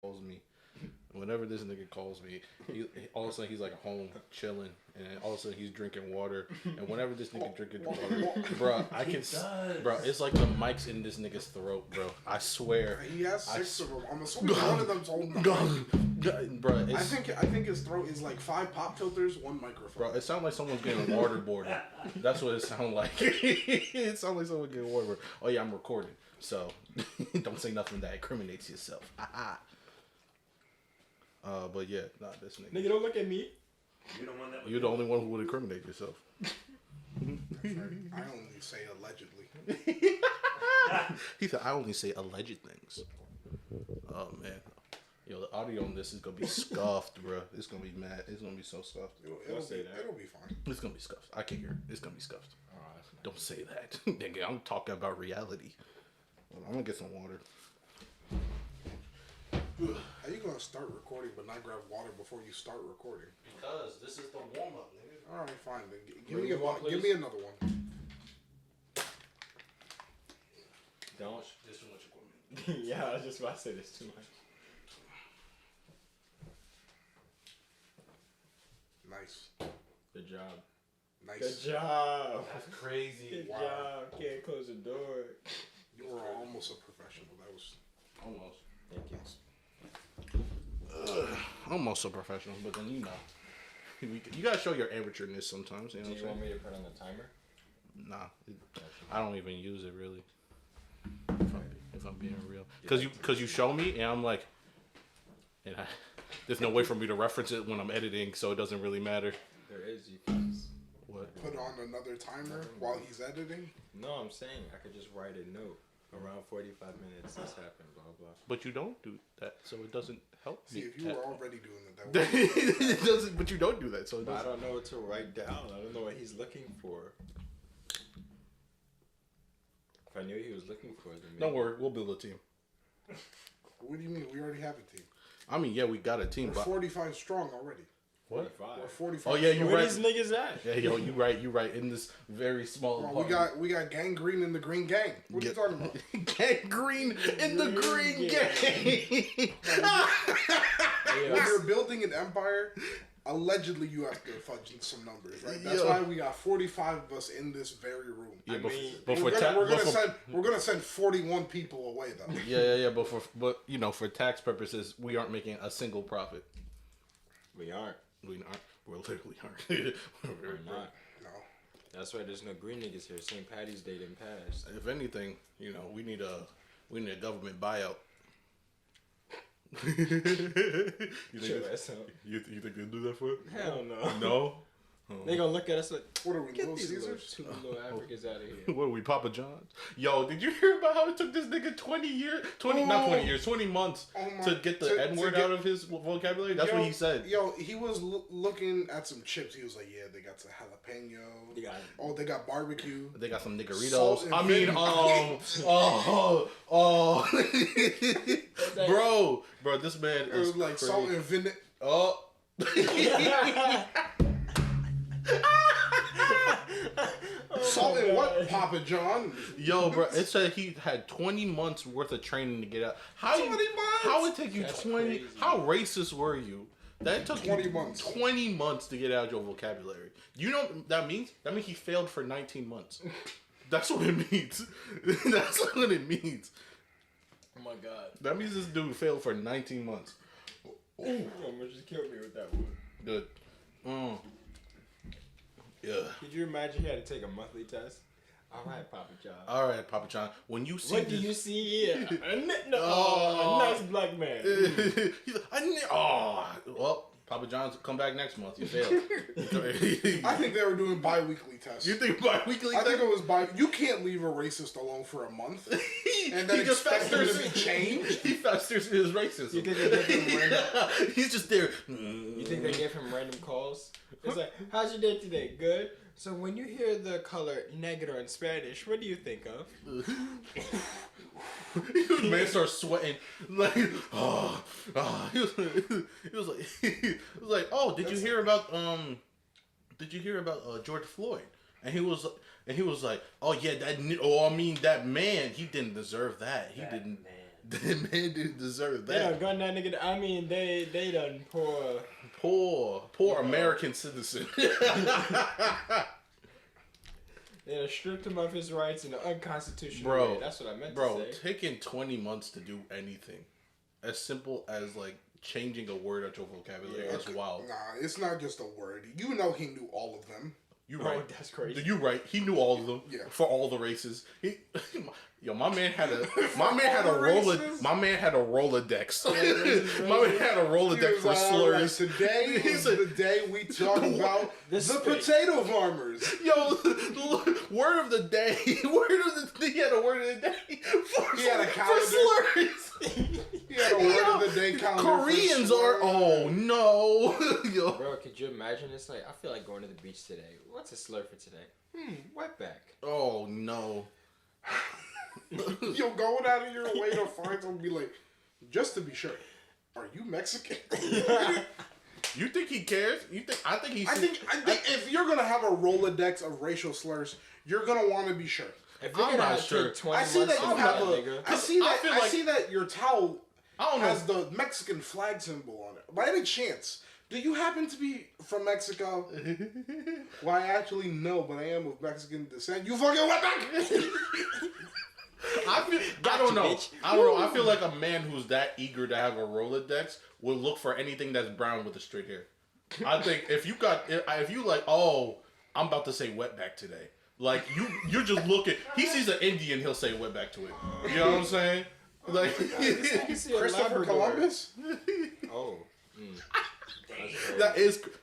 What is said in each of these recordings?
calls me. Whenever this nigga calls me, all of a sudden he's like home chilling, and all of a sudden he's drinking water. And whenever this nigga drinking water, bro, I can, bro, it's like the mic's in this nigga's throat, bro. I swear. He has 6 of them. I'm assuming one of them's holding the bro. I think his throat is like 5 pop filters, 1 microphone. Bro, it sounds like someone's getting waterboarded. That's what it sounds like. It sounds like someone getting waterboarded. Oh yeah, I'm recording, so don't say nothing that incriminates yourself. But yeah, nah, this nigga. Nigga, don't look at me. You're the only one who would incriminate yourself. I only say allegedly. He said, I only say alleged things. Oh, man. Yo, the audio on this is going to be scuffed, bro. It's going to be mad. It's going to be so scuffed. It'll be fine. It's going to be scuffed. I can't hear it. It's going to be scuffed. Don't say that. Nigga, I'm talking about reality. Well, I'm going to get some water. How you gonna start recording but not grab water before you start recording? Because this is the warm up, nigga. All right, fine. Then give me another one. Don't. This too much equipment. Yeah, I was just about to say this too much. Nice. Good job. Nice. Good job. That's crazy. Good job. Can't close the door. You were almost a professional. That was Almost. Thank you. Almost a professional, but then you know. You gotta show your amateurness sometimes. You know Do what you I'm want saying? me to put on the timer? Nah, I don't even use it really. If I'm being real, cause you show me and I'm like, there's no way for me to reference it when I'm editing, so it doesn't really matter. There is. You can just... What? put on another timer while he's editing. No, I'm saying I could just write a note. Around 45 minutes, this happened, blah, blah. But you don't do that, so it doesn't help See, me. if you were already doing it, that would It doesn't. But you don't do that, so it But I doesn't. don't know what to write down. I don't know what he's looking for. If I knew what he was looking for, then maybe... Don't worry, we'll build a team. What do you mean? We already have a team. I mean, yeah, we got a team, We're but 45 strong already. what? 45. We're 45. Oh yeah, strong. you're Where right. these niggas at? Yeah, yo, you right. In this very small. Well, we got gangrene in the green gang. What are you talking about? Gangrene in the green gang. When you're building an empire, allegedly you have to fudge some numbers, right? That's why we got 45 of us in this very room. Yeah, I mean, We're gonna send 41 people away though. Yeah. But you know, for tax purposes, we aren't making a single profit. We aren't. We aren't. We literally aren't. We're not. No. That's why there's no green niggas here. St. Patty's Day didn't pass. If anything, you know, we need a government buyout. You think you think they'll do that for it? Hell no. No. They gonna look at us like, What are we, get Little these Caesars? two little Africans out of here. What are we, Papa John's? Yo, did you hear about how it took this nigga 20 months to get the N word out of his vocabulary? That's what he said. Yo, he was looking at some chips. He was like, yeah, they got some jalapeno. They got barbecue. They got some nigeritos. Salt and vinegar. Bro, this man it is was like crazy. salt and vinegar. Oh. Salt and what, Papa John? Yo, bro, it said he had 20 months worth of training to get out. 20 months? How would it take you That's 20? crazy. How racist were you? That took 20 you months. 20 months to get out your vocabulary. You know what that means? That means he failed for 19 months. That's what it means. That's what it means. Oh my god. That means this dude failed for 19 months. Ooh. Almost just killed me with that one. Good. Yeah. Could you imagine he had to take a monthly test? All right, Papa John. All right, Papa John. When you see What this, do you see here? A nice black man. He's like, well, Papa John's come back next month. You failed. I think they were doing bi-weekly tests. You think bi-weekly? I think it was you can't leave a racist alone for a month and then he just expect him festers. to be changed. He festers in his racism. You think they give him random? He's just there. You think they give him random calls? It's like, how's your day today? Good. So when you hear the color negro in Spanish, what do you think of? Man starts sweating like, he was like, oh, did you hear about George Floyd? And he was like, oh yeah, that man, he didn't deserve that. That man didn't deserve They done that. gun that nigga. I mean, they done Poor American citizen. They done stripped him of his rights in an unconstitutional way. That's what I meant to say. Taking 20 months to do anything, as simple as like changing a word at your vocabulary, that's wild. Nah, it's not just a word. You know he knew all of them. You right. That's crazy. You right. He knew all of them. Yeah. For all the races. My man had a Rolodex. My man had a Rolodex for slurs. Like, today is the day we talk about the potato farmers. Yo, word of the day. He had a word of the day. He had a calendar. For slurs. He had a word of the day calendar. Koreans are. Oh no. Yo. Bro, could you imagine? It's like, I feel like going to the beach today. What's a slur for today? Wetback. Oh no. You're going out of your way to find someone and be like, just to be sure, are you Mexican? You think he cares? I think I think if you're gonna have a Rolodex of racial slurs, you're gonna want to be sure. If you're I'm not sure. I see that you have I see that your towel has the Mexican flag symbol on it. By any chance, do you happen to be from Mexico? Well, I actually know, but I am of Mexican descent. You fucking wetback! I don't know. I feel like a man who's that eager to have a Rolodex would look for anything that's brown with a straight hair. I think if you like, oh, I'm about to say wetback today. Like you're just looking. He sees an Indian, he'll say wetback to it. You know what I'm saying? Like Christopher Columbus. Oh.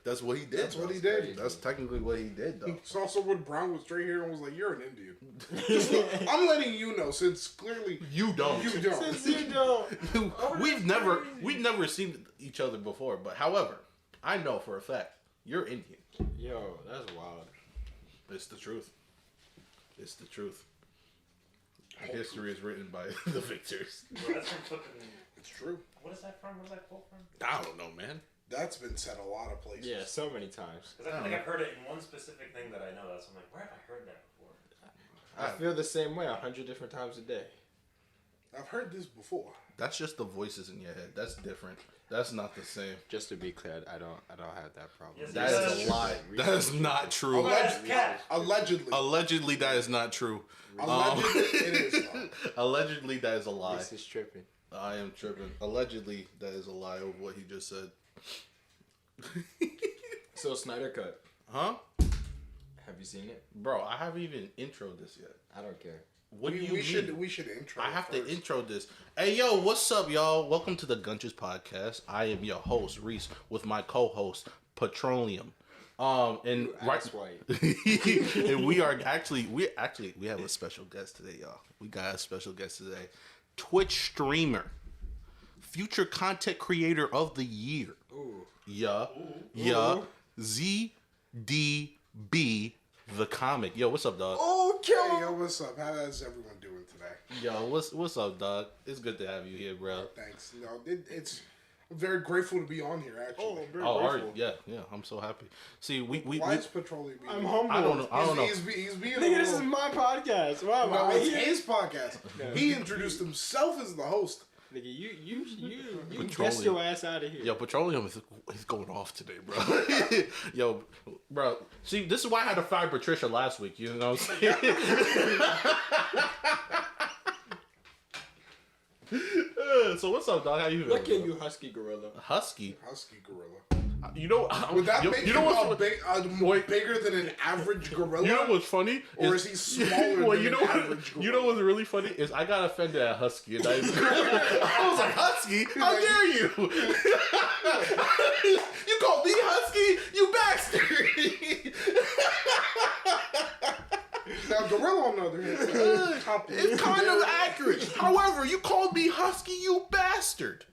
That's what he did. That's what he did. Crazy. That's technically what he did, though. Saw someone brown with straight hair and was like, "You're an Indian." I'm letting you know, since clearly You don't. you don't. Since you don't. We've never seen each other before, but however, I know for a fact you're Indian. Yo, that's wild. It's the truth. It's the truth. History is written by the victors. Bro, that's from fucking... It's true. What is that from? Where's that quote from? I don't know, man. That's been said a lot of places. Yeah, so many times. Because I feel like I've heard it in one specific thing that I know. That's I'm like, where have I heard that before? I feel the same way 100 different times a day. I've heard this before. That's just the voices in your head. That's different. That's not the same. Just to be clear, I don't have that problem. Yes, That is a lie. That is not true. Allegedly. Allegedly, that is not true. Allegedly, it is. Allegedly, that is a lie. This is tripping. I am tripping. Allegedly, that is a lie over what he just said. So Snyder Cut. Huh? Have you seen it? Bro, I haven't even introed this yet. I don't care. What do you we mean? We should intro. I have first. to intro this. Hey, yo, what's up, y'all? Welcome to the Gunches podcast. I am your host, Rees, with my co-host, Petroleum. And White. and we have a special guest today, y'all. We got a special guest today. Twitch streamer. Future content creator of the year. Ooh. Yeah. ZdbTheComic. Yo, what's up, dog? Oh, Hey, yo, what's up? How's everyone doing today? Yo, what's up, dog? It's good to have you here, bro. Thanks. No, it's. I'm very grateful to be on here. Actually. All right. Yeah. I'm so happy. See, we Why is Petroleum? I'm humble. I don't know. He's being. Nigga, this is my podcast. Wow, No, it's here. his podcast. No. He introduced himself as the host. Nigga, you Petroleum. get your ass out of here. Yo, Petroleum is going off today, bro. Yo, bro. See, this is why I had to fire Patricia last week. You know what I'm saying? So what's up, dog? How you feeling? Look at you, husky gorilla. Husky. Husky gorilla. You know, Would that make him wait. bigger than an average gorilla? You know what's funny? Or is he smaller than an average gorilla? You know what's really funny is I got offended at husky, and I was like, husky? How dare you? You called me husky? You bastard! Now, gorilla on the other hand, It's kind of accurate. However, you called me husky, you bastard.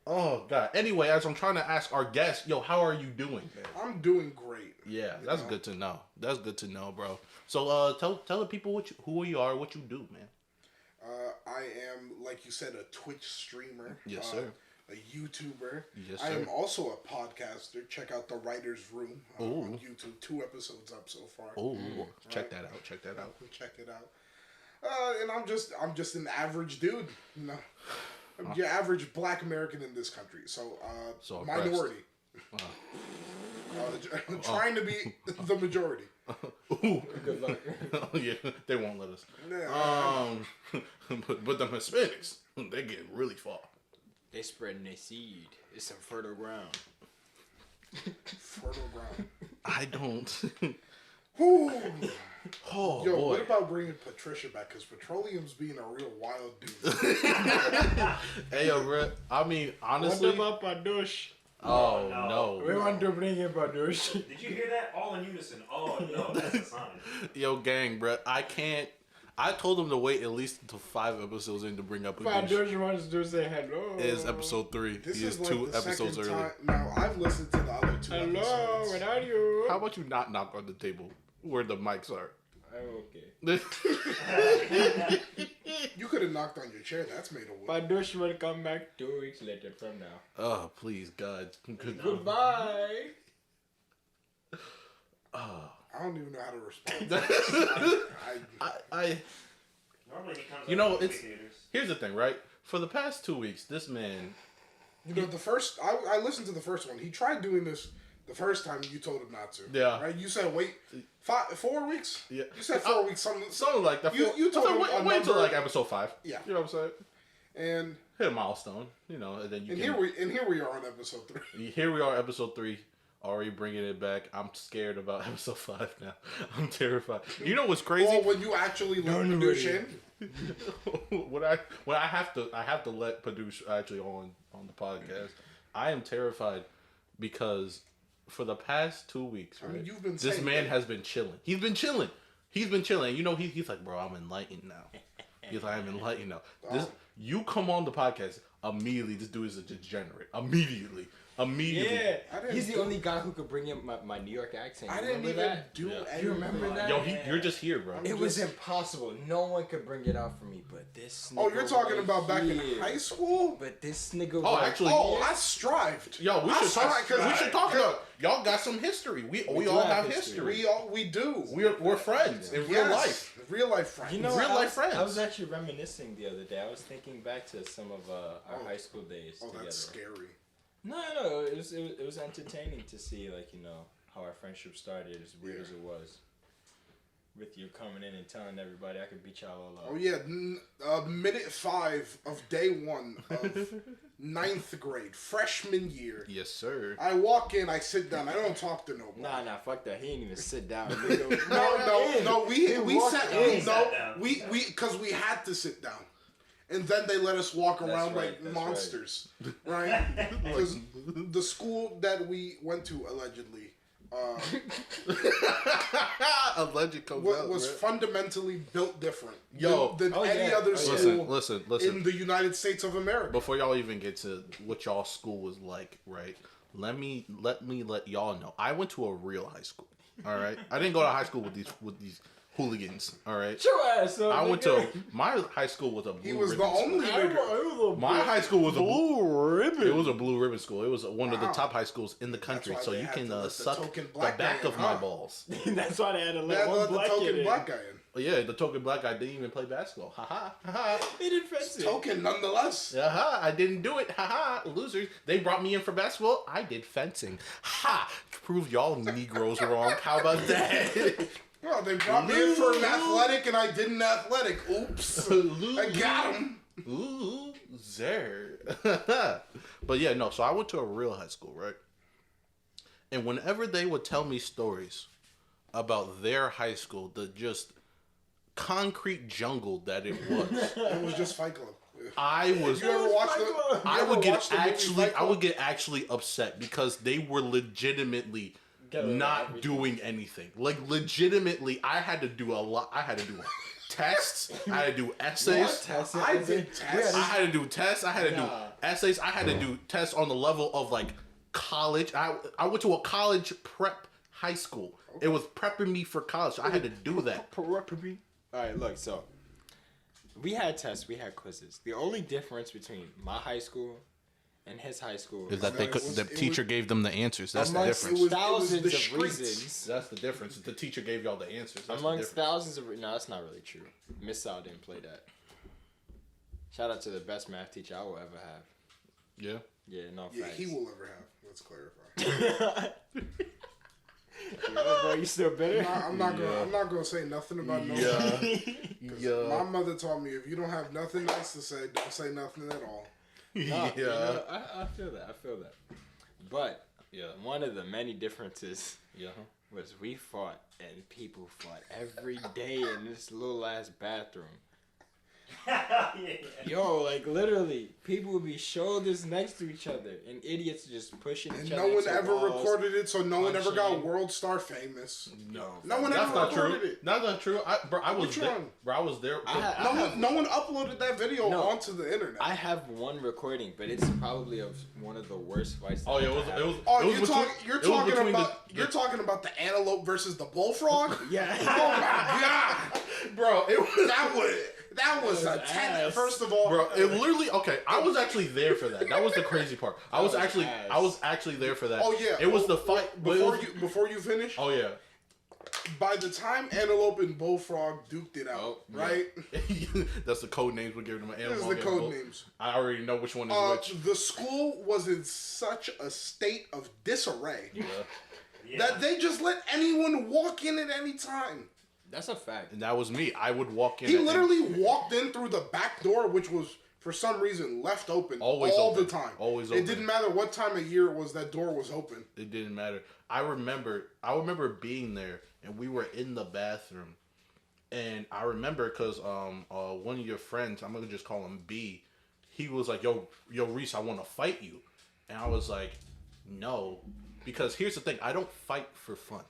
Oh, God. Anyway, as I'm trying to ask our guest, yo, how are you doing, man? I'm doing great. Yeah, that's good to know. That's good to know, bro. So, tell the people who you are, what you do, man. I am, like you said, a Twitch streamer. Yes, sir. A YouTuber. Yes, I sir. am also a podcaster. Check out The Writer's Room on YouTube. 2 episodes up so far. Oh, check that out. Check that out. Check it out. And I'm just an average dude. You know, I'm your average Black American in this country. So minority. Trying to be the majority. Ooh. Good luck. Yeah, they won't let us. But the Hispanics, they get really far. They spreading their seed. It's some fertile ground. Fertile ground. I don't. Ooh. Oh, yo, boy. What about bringing Patricia back? Because Petroleum's being a real wild dude. Hey, yo, bro. I mean, honestly. What about Padush? Oh, no. We want to bring in Padush. Did you hear that? All in unison. Oh, no, that's a sign. Yo, gang, bro. I can't. I told them to wait at least until 5 episodes in to bring up Padush wants to say hello. It is episode 3. This he is like 2 the episodes early. time. Now, I've listened to the other 2 hello, episodes. where are you? How about you not knock on the table where the mics are? Okay. You could have knocked on your chair. That's made a way. Padush will come back 2 weeks later from now. Oh, please, God. Goodbye. Oh. I don't even know how to respond. To I Normally he comes you know, out it's theaters. here's the thing, right? For the past 2 weeks, this man. You know, the first I listened to the first one. He tried doing this the first time. You told him not to. Yeah. Right. You said wait 4 weeks. Yeah. You said 4 weeks. Something like that. You told him wait until like episode 5. Yeah. You know what I'm saying? And hit a milestone. You know, and then you. Here we are on episode 3. Here we are, episode 3. Already bringing it back. I'm scared about episode 5 now. I'm terrified. You know what's crazy? Well, when you actually let Padush in. when I have to let Padush actually on the podcast. I am terrified because for the past 2 weeks, right? I mean, you've been this man has been chilling. He's been chilling. You know, he's like, bro, I'm enlightened now. He's like, I'm enlightened now. You come on the podcast immediately. This dude is a degenerate. Immediately. Yeah, he's the only guy who could bring in my New York accent. I didn't even do anything. You remember that? Yo, you're just here, bro. It was impossible. No one could bring it out for me, but this nigga. Oh, you're talking about back in high school? But this nigga. I strived. Yo, we should talk about. Y'all got some history. We all have history. We do. We're friends in real life. Real life friends. You know, real life friends. I was actually reminiscing the other day. I was thinking back to some of our high school days together. That's scary. No, it was entertaining to see, like, you know, how our friendship started, as weird as it was. With you coming in and telling everybody I could beat y'all all up. Oh yeah, minute 5 of day 1 of 9th grade, freshman year. Yes, sir. I walk in, I sit down, I don't talk to nobody. Nah, fuck that. He ain't even sit down. No, we sat down. Because we had to sit down. And then they let us walk around like monsters, right? Because the school that we went to, allegedly, was fundamentally built different than any other school listen. in the United States of America. Before y'all even get to what y'all school was like, right? Let me let y'all know. I went to a real high school. All right, I didn't go to high school with these hooligans, all right? Your ass up, I went to my high school was a blue He was ribbon the only nigga. My high school was blue ribbon. It was a blue ribbon school. It was one of the top high schools in the country. So you can suck the back of my balls. That's why they had to let one black kid in. Black guy in. Oh, yeah, the token black guy didn't even play basketball. Ha ha. He did fencing. Token nonetheless. I didn't do it. Ha losers. They brought me in for basketball. I did fencing. Ha! Prove y'all Negroes wrong. How about that? Well, they brought me in for an athletic and I did an athletic. Oops. I got him. Loser. But yeah, no. So I went to a real high school, right? And whenever they would tell me stories about their high school, the just concrete jungle that it was. It was just Fight Club. I was. You ever watch the? I would get actually upset because they were legitimately not doing anything. Like legitimately, I had to do a lot. I had to do tests. I had to do essays. I did tests. I had to do tests. I had to do essays. I had to do tests on the level of like college. I went to a college prep high school. It was prepping me for college. So I had to do that. Prepping me. All right, look. So we had tests. We had quizzes. The only difference between my high school in his high school is that the teacher gave them the answers. That's the difference. It was thousands the of reasons. That's the difference. The teacher gave y'all the answers. That's Amongst thousands of no, that's not really true. Miss Sal didn't play that. Shout out to the best math teacher I will ever have. Yeah. Yeah, no Yeah, facts. he will ever have. Let's clarify. Yo, bro, you still bitter? I'm not gonna say nothing about no. Yeah. My mother taught me if you don't have nothing nice to say, don't say nothing at all. No, Yeah. you know, I feel that. I feel that. But Yeah. one of the many differences Yeah. was we fought and people fought every day in this little ass bathroom. Yo, like literally, people would be shoulders next to each other, and idiots just pushing And each no other. one into ever walls. recorded it, so no one ever got punching. World Star famous. No. No one That's ever not recorded true. it. That's not true. I was Which there. one? Bro, I was there. No one uploaded that video No. onto the internet. I have one recording, but it's probably of one of the worst fights. Oh yeah, I've it had. was. Oh, it was you're talking about the antelope versus the bullfrog? Yeah. Oh my god, bro. It was that was a 10. First of all, bro. It literally okay. I was actually there for that. That was the crazy part. I was actually there for that. Oh yeah, It was the fight before you finish. Oh yeah. By the time Antelope and Bullfrog duked it out, Oh, yeah. right? That's the code names we're giving them. This is the code names. I already know which one is which. The school was in such a state of disarray Yeah. that they just let anyone walk in at any time. That's a fact. And that was me. I would walk in. He literally walked in through the back door, which was for some reason left open Always all open. the time. Always It open. didn't matter what time of year it was, that door was open. It didn't matter. I remember being there, and we were in the bathroom, and I remember because one of your friends, I'm gonna just call him B, he was like, yo Reese, I want to fight you, and I was like, no, because here's the thing, I don't fight for fun,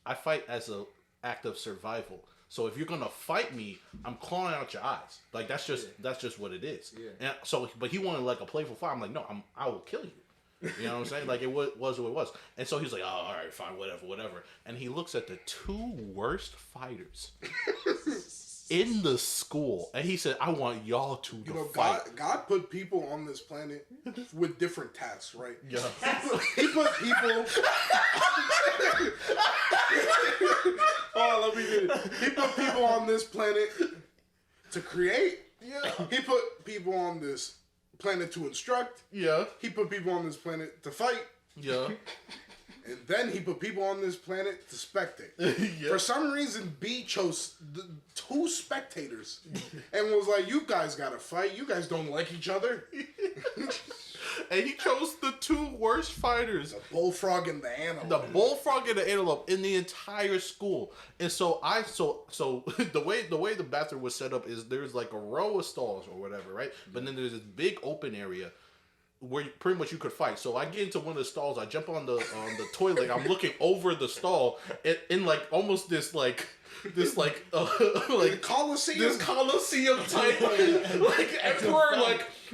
I fight as a act of survival. So if you're gonna fight me, I'm clawing out your eyes. Like that's just what it is. Yeah. And so, but he wanted like a playful fight. I'm like, no, I will kill you. You know what I'm saying? Like it was what it was. And so he's like, oh, all right, fine, whatever. And he looks at the two worst fighters in the school, and he said, I want y'all two to fight. God put people on this planet with different tasks, right? Yeah. He put people. Let me get it. He put people on this planet to create. Yeah. He put people on this planet to instruct. Yeah. He put people on this planet to fight. Yeah. And then he put people on this planet to spectate. Yeah. For some reason, B chose the two spectators and was like, you guys gotta fight. You guys don't like each other. And he chose the two worst fighters. The bullfrog and the antelope. The bullfrog and the antelope in the entire school. And so the way the bathroom was set up is there's like a row of stalls or whatever, right? But then there's this big open area where pretty much you could fight. So I get into one of the stalls, I jump on the toilet, I'm looking over the stall in like almost this Coliseum type like emperor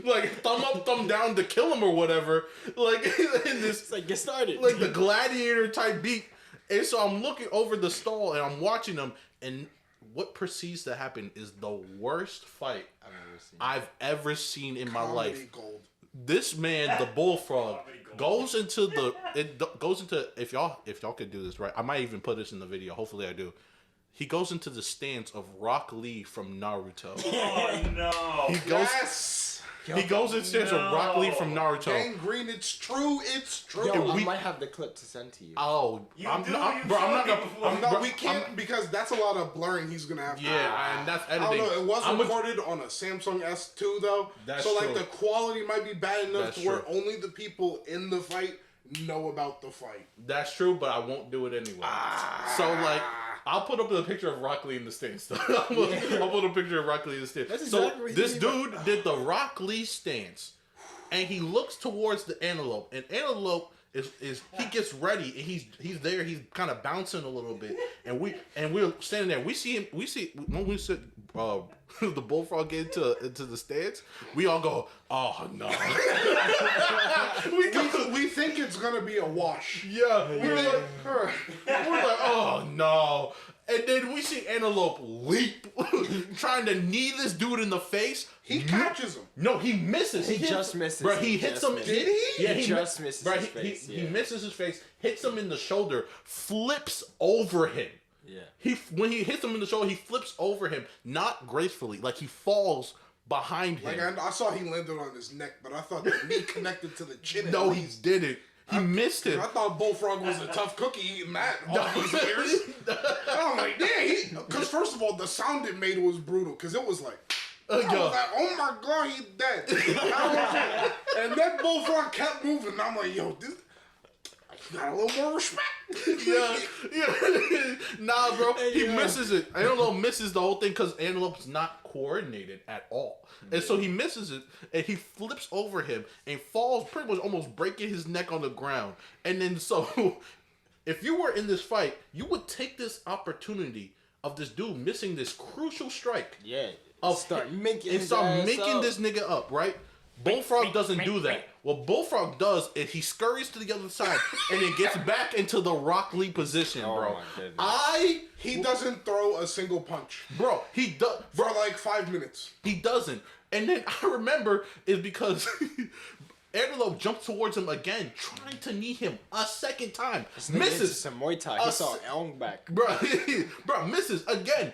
like thumb up, thumb down to kill him or whatever. Like in this It's like, get started. like the gladiator type beat. And so I'm looking over the stall and I'm watching them, and what proceeds to happen is the worst fight I've ever seen in my life. Gold. This man, the bullfrog, goes into if y'all could do this right, I might even put this in the video. Hopefully I do. He goes into the stance of Rock Lee from Naruto. Oh no! He goes in stance of Rock Lee from Naruto. Gang Green, it's true. It's true. Yo, I might have the clip to send to you. Oh, we can't because that's a lot of blurring he's gonna have to do. Yeah, and that's editing. I don't know. It was recorded on a Samsung S2 though, so like the quality might be bad enough to where only the people in the fight know about the fight. That's true, but I won't do it anyway. So like, I'll put up the picture of Rock Lee in the stance. I'll put a picture of Rock Lee in the stance. That's So exactly this dude did the Rock Lee stance, and he looks towards the antelope, and antelope is he gets ready, and he's there. He's kind of bouncing a little bit, and we're standing there. We see him. When we sit. The bullfrog get into the stance, we all go, oh no. we think it's gonna be a wash. Yeah, we're like, oh no. And then we see Antelope leap, trying to knee this dude in the face. He catches him. No, he misses. He just misses. Bro, he hits him. Did he? Yeah, he just misses his face. He misses his face, hits him in the shoulder, flips over him. Yeah. When he hits him in the shoulder, he flips over him, not gracefully, like he falls behind him. Like I saw he landed on his neck, but I thought the knee connected to the chin. No, he didn't. He missed him. I thought Bullfrog was a tough cookie eating that all these years. I'm like, damn, because first of all, the sound it made was brutal, because it was like, I was like, oh my God, he's dead. And that Bullfrog kept moving, and I'm like, yo, this, you got a little more respect. Yeah. Nah, bro, he misses it. Antelope misses the whole thing because Antelope's not coordinated at all. And so he misses it, and he flips over him and falls, pretty much almost breaking his neck on the ground. And then so, if you were in this fight, you would take this opportunity of this dude missing this crucial strike. Yeah. Start making this nigga up, right? Bullfrog doesn't do that. What Bullfrog does is he scurries to the other side and then gets back into the Rock Lee position, bro. He doesn't throw a single punch. Bro, he does. For like 5 minutes. He doesn't. And then I remember is because Antelope jumps towards him again, trying to knee him a second time. Misses. Some Muay Thai. He saw Elm back. Bro, misses again.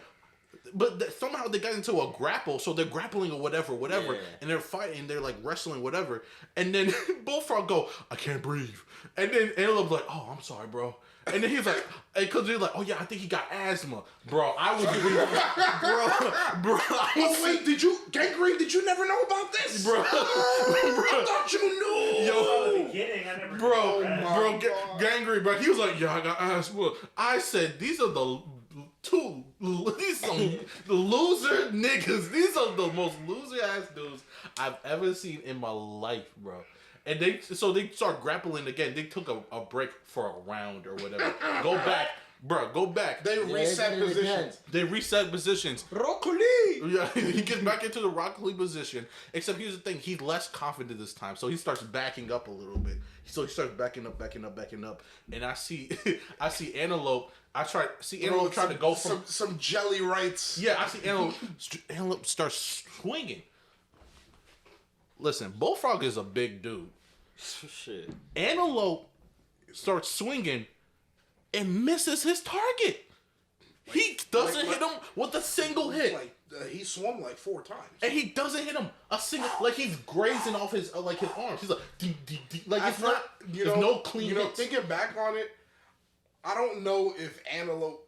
But somehow they got into a grapple, so they're grappling or whatever, yeah. And they're fighting, they're like wrestling, whatever. And then Bullfrog go, I can't breathe. And then Antelope's like, oh, I'm sorry, bro. And then he's like, because they're like, oh yeah, I think he got asthma, bro. I was, bro. Oh wait, gangrene? Did you never know about this, bro? I thought you knew. Yo, kidding. I never. Bro, gangrene, bro. He was like, yeah, I got asthma. I said, these are the loser niggas. These are the most loser ass dudes I've ever seen in my life, bro. And they start grappling again. They took a break for a round or whatever. Go back, bro. Go back. They reset positions. Rock Lee. Yeah, he gets back into the Rock Lee position. Except here's the thing: he's less confident this time, so he starts backing up a little bit. So he starts backing up, and I see Antelope. Antelope trying to go from some jelly rights. Yeah, I see Antelope starts swinging. Listen, Bullfrog is a big dude. Shit. Antelope starts swinging and misses his target. He doesn't hit him with a single hit. He swung like 4 times, and he doesn't hit him a single. Like he's grazing off his his arms. He's like, like it's not. There's no clean hits. Thinking back on it, I don't know if Antelope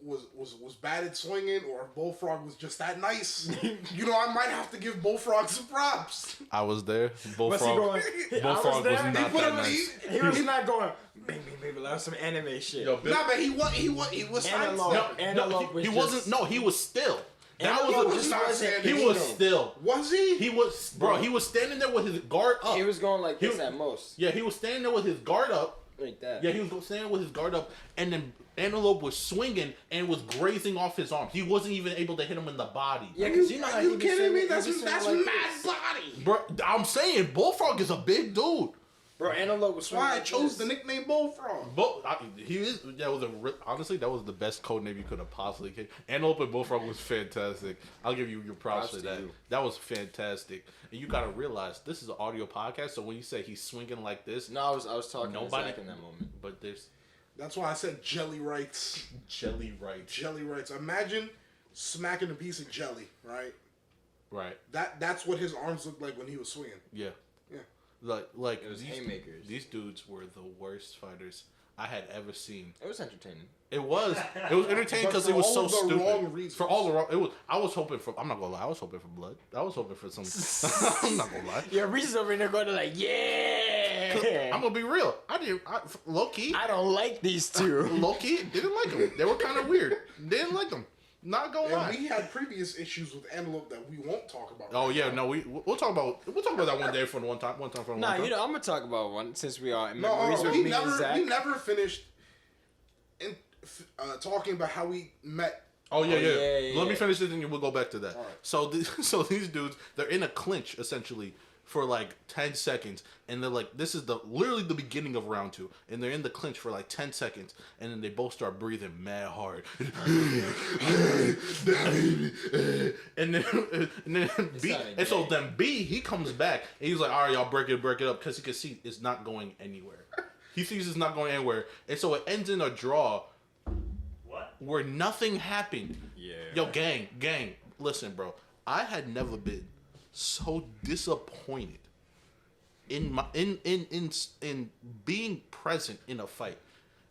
was bad at swinging or if Bullfrog was just that nice. I might have to give Bullfrog some props. I was there. Bullfrog was not that nice. He was not going, bang, bang, bang, like some anime shit. Nah, but he was Antelope. He wasn't. No, he was still. He was still. Was he? He was, bro. He was standing there with his guard up. He was going like this at most. Yeah, he was standing there with his guard up. Like that. Yeah, he was standing with his guard up, and then Antelope was swinging and was grazing off his arms. He wasn't even able to hit him in the body. Yeah, because are you kidding me? That's mad body. Bro, I'm saying Bullfrog is a big dude. Bro, Antelope was swinging. Why I chose the nickname Bullfrog. Honestly, that was the best code name you could have possibly given. Antelope and Bullfrog was fantastic. I'll give you your props for that. That was fantastic. And you gotta realize this is an audio podcast, so when you say he's swinging like this, no, I was talking to Zach in that moment. But that's why I said jelly rights. Jelly rights. Jelly rights. Imagine smacking a piece of jelly, right? Right. That's what his arms looked like when he was swinging. Yeah. Yeah. Like it was haymakers. These dudes were the worst fighters I had ever seen. It was entertaining. It was entertaining because it was so stupid. For all the wrong reasons. I was hoping for. I'm not gonna lie. I was hoping for blood. I was hoping for some. I'm not gonna lie. Yeah, Reese is over there going to like, yeah. I'm gonna be real. Low key. I don't like these two. Low key didn't like them. They were kind of weird. Didn't like them. Not gonna lie. We had previous issues with Antelope that we won't talk about. Oh yeah, no, we'll talk about that one day for one time. I'm gonna talk about one since we are. We never finished talking about how we met. Oh yeah. Let me finish this and we'll go back to that. Right. So these dudes, they're in a clinch essentially, for like 10 seconds, and they're like, this is literally the beginning of round 2, and they're in the clinch for like 10 seconds, and then they both start breathing mad hard. and so then B, he comes back, and he's like, all right, y'all break it up, because he can see it's not going anywhere. He sees it's not going anywhere, and so it ends in a draw. What? Where nothing happened. Yeah. Yo, gang, listen, bro. I had never been so disappointed in being present in a fight.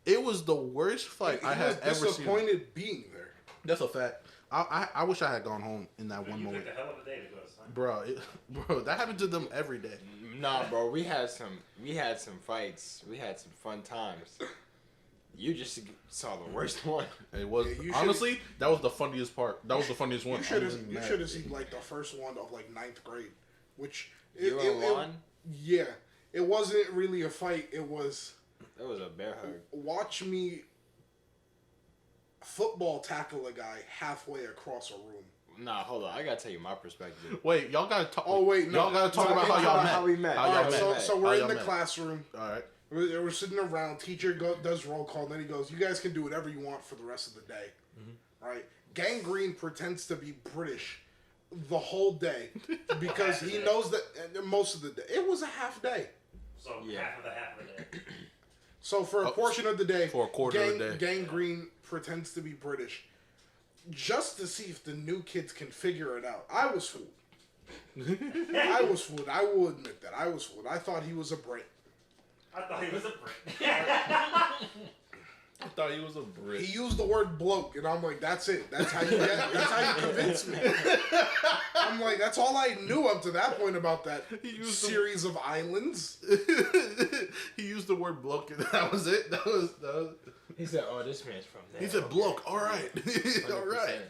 It was the worst fight I had ever seen. Disappointed being there. That's a fact. I wish I had gone home in that one moment. You picked a hell of a day to go to Snyder. Bro, that happened to them every day. Nah, bro, we had some fights. We had some fun times. You just saw the worst one. It was honestly that was the funniest part. That was the funniest one. You should have seen like the first one of like 9th grade, which it yeah, it wasn't really a fight. It was a bear hug. Watch me football tackle a guy halfway across a room. Nah, hold on. I gotta tell you my perspective. Wait, y'all gotta talk. Oh wait, no, y'all gotta talk about how we met. So we're in the classroom. All right. We're sitting around. Teacher does roll call. And then he goes, "You guys can do whatever you want for the rest of the day." Mm-hmm. Right? Gangrene pretends to be British the whole day because he knows that most of the day. It was a half day. So half of the day. So for a portion of the day, for a quarter of the day, Gangrene pretends to be British just to see if the new kids can figure it out. I was fooled. I was fooled. I will admit that. I was fooled. I thought he was a Brit. I thought he was a Brit. I thought he was a Brit. He used the word bloke, and I'm like, that's it. That's how you convinced me. I'm like, that's all I knew up to that point about that series of islands. He used the word bloke, and that was it. That was. He said, "Oh, this man's from there." He said, "Bloke." All right, all right.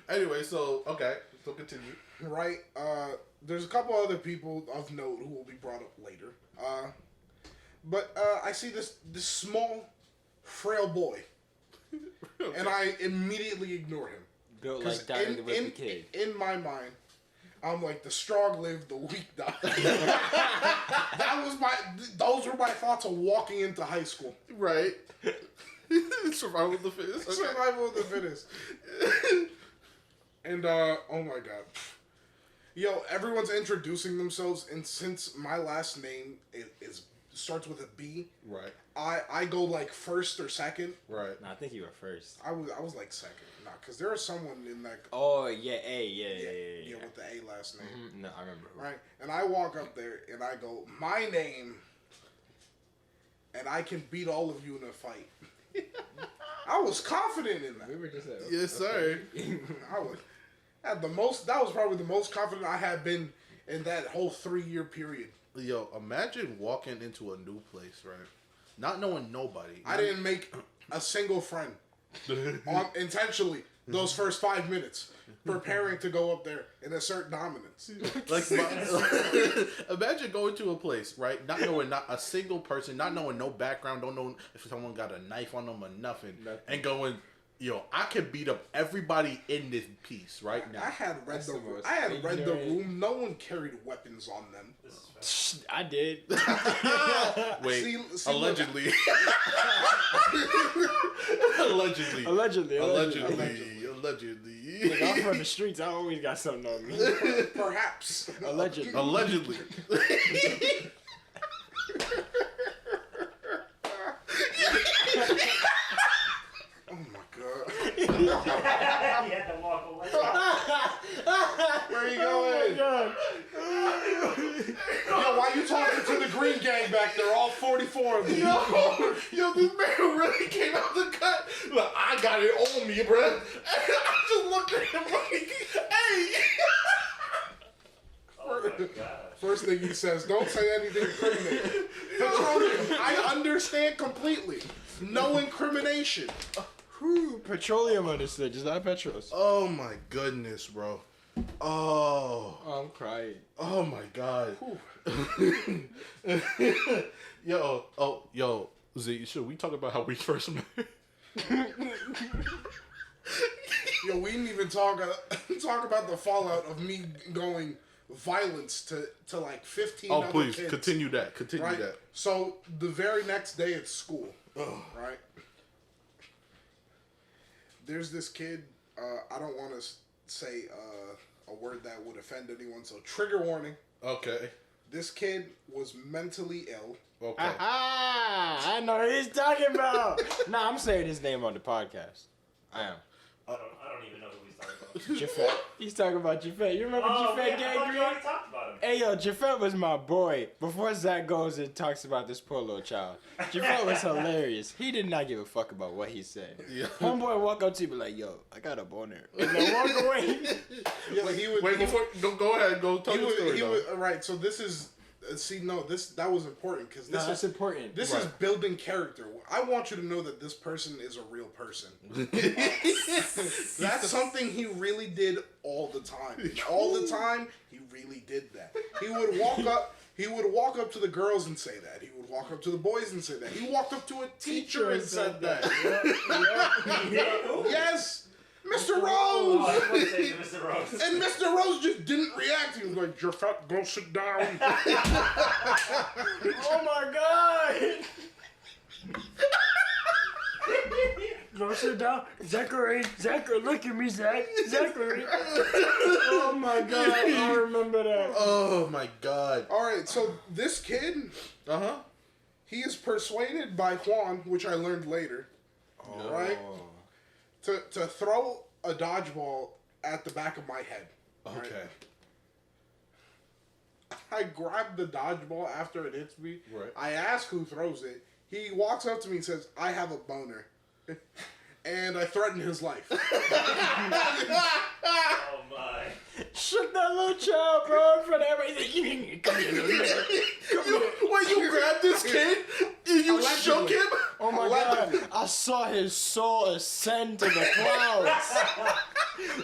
Anyway, so continue. Right. There's a couple other people of note who will be brought up later. But I see this small, frail boy, and I immediately ignore him. Built like Diary of the Wimpy Kid. In my mind, I'm like, the strong live, the weak die. Those were my thoughts of walking into high school. Right. Survival of the fittest. Okay. Survival of the fittest. And oh my god. Yo, everyone's introducing themselves, and since my last name starts with a B, right? I go like first or second. Right. No, I think you were first. I was like second. Nah, because there was someone in that. Oh yeah, A, yeah, with the A last name. Mm-hmm. No, I remember. Right, and I walk up there and I go, my name, and I can beat all of you in a fight. I was confident in that. We were just yes, sir. That was probably the most confident I had been in that whole 3-year period. Yo, imagine walking into a new place, right? Not knowing nobody. I didn't make a single friend intentionally those first 5 minutes, preparing to go up there and assert dominance. Imagine going to a place, right? Not knowing not a single person, not knowing no background, don't know if someone got a knife on them or nothing. And going, yo, I can beat up everybody in this piece right now. I had read the room. No one carried weapons on them. I did. Wait, see, allegedly. Allegedly. Like, I'm from the streets. I always got something on me. Perhaps. Allegedly. Oh my god. He had to walk away. Where are you going? Yo, why you talking to the green gang back there? All 44 of them. Yo, this man really came out the cut. Look, I got it on me, bro. And I just looked at him like, hey. Oh my god. First thing he says, don't say anything incriminating. Petroleum, I understand completely. No incrimination. Petroleum understood, just not Petros. Oh my goodness, bro. Oh, I'm crying. Oh my god. Yo, Z, should we talk about how we first met? Yo, we didn't even talk about the fallout of me going violence to like 15 Oh, other please, kids. continue that. Continue Right? that. So the very next day at school, right? There's this kid, I don't want to say a word that would offend anyone, so trigger warning. Okay. This kid was mentally ill. Okay. Aha! I know what he's talking about. Nah, I'm saying his name on the podcast. I am. I don't even know who he's talking about. Jafet. He's talking about Jafet. You remember Jafet I thought you Gangrene? already talked about him. Hey, yo, Jafet was my boy. Before Zach goes and talks about this poor little child, Jafet was hilarious. He did not give a fuck about what he said. Yeah. Homeboy walk up to you and be like, yo, I got a boner. And then walk away. Yeah, Go ahead. Go tell your story. Right, so this is... that was important because That's important. This is building character. I want you to know that this person is a real person. That's something he really did all the time. All the time, he really did that. He would walk up to the girls and say that. He would walk up to the boys and say that. He walked up to a teacher and said that. Yes. Mr. Rose! Oh, I was going to say Mr. Rose. And Mr. Rose just didn't react. He was like, Jafet, go sit down. Oh my god! Go sit down. Zachary, look at me, Zachary. Oh my god, I remember that. Oh my god. Alright, so this kid, he is persuaded by Juan, which I learned later, right? To throw a dodgeball at the back of my head. Okay. Right? I grab the dodgeball after it hits me. Right. I ask who throws it. He walks up to me and says, I have a boner. And I threaten his life. Oh my. Shook that little child, bro, in front of everybody. Come here, little nigga. Wait, you grabbed this kid? You shook him? Oh my god, I saw his soul ascend to the clouds.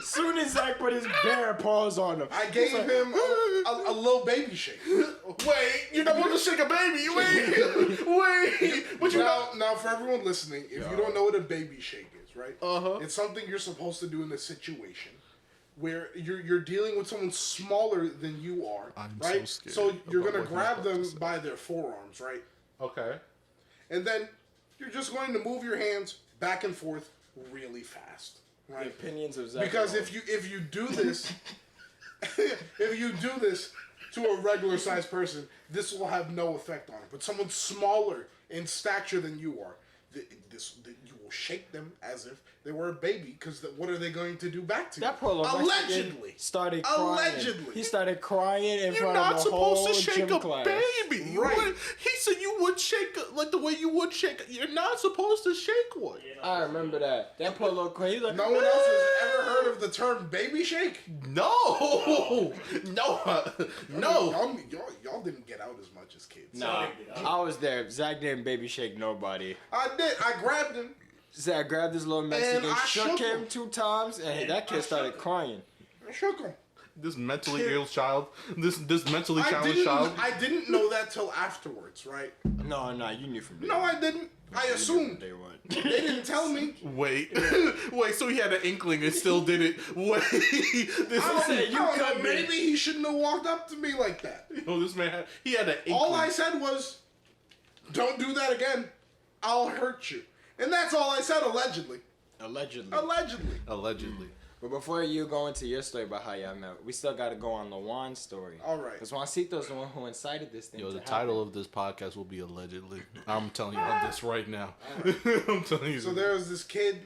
Soon as Zach put his bare paws on him, I gave him a little baby shake. Wait, you're not supposed to shake a baby. Wait. But now, for everyone listening, if you don't know what a baby shake is, right? It's something you're supposed to do in a situation where you're dealing with someone smaller than you are, right? So you're gonna grab them by their forearms, right? Okay. And then you're just going to move your hands back and forth really fast, right? the opinions of Zach. Because if you do this, if you do this to a regular sized person, this will have no effect on it. But someone smaller in stature than you are, you will shake them as if they were a baby. Because what are they going to do back to you? that poor little Allegedly started crying. He started crying in front of the whole gym class. Baby. Right. He said you would shake like the way you would shake. You're not supposed to shake one. I remember that. That poor little kid. He's like, No one else has ever heard of the term baby shake? No. Y'all didn't get out as much as kids. Nah, I was there. Zach didn't baby shake nobody. I did. I grabbed him. Zach grabbed this little Mexican, And I shook shook him him. 2 times, and that kid started crying. I shook him. This mentally ill child. This mentally challenged child. I didn't know that till afterwards, right? No, you knew from day No, one. I didn't. I You knew assumed. from day one. They didn't tell me. Wait. So he had an inkling and still did it. Wait. Maybe he shouldn't have walked up to me like that. This man he had an inkling. All I said was, "Don't do that again. I'll hurt you." And that's all I said. Allegedly. Allegedly. But before you go into your story about how y'all met, we still got to go on Lawan's story. All right. Because Juancito's the one who incited this thing. The title of this podcast will be Allegedly. I'm telling you all this right now. I'm telling you. So there was this kid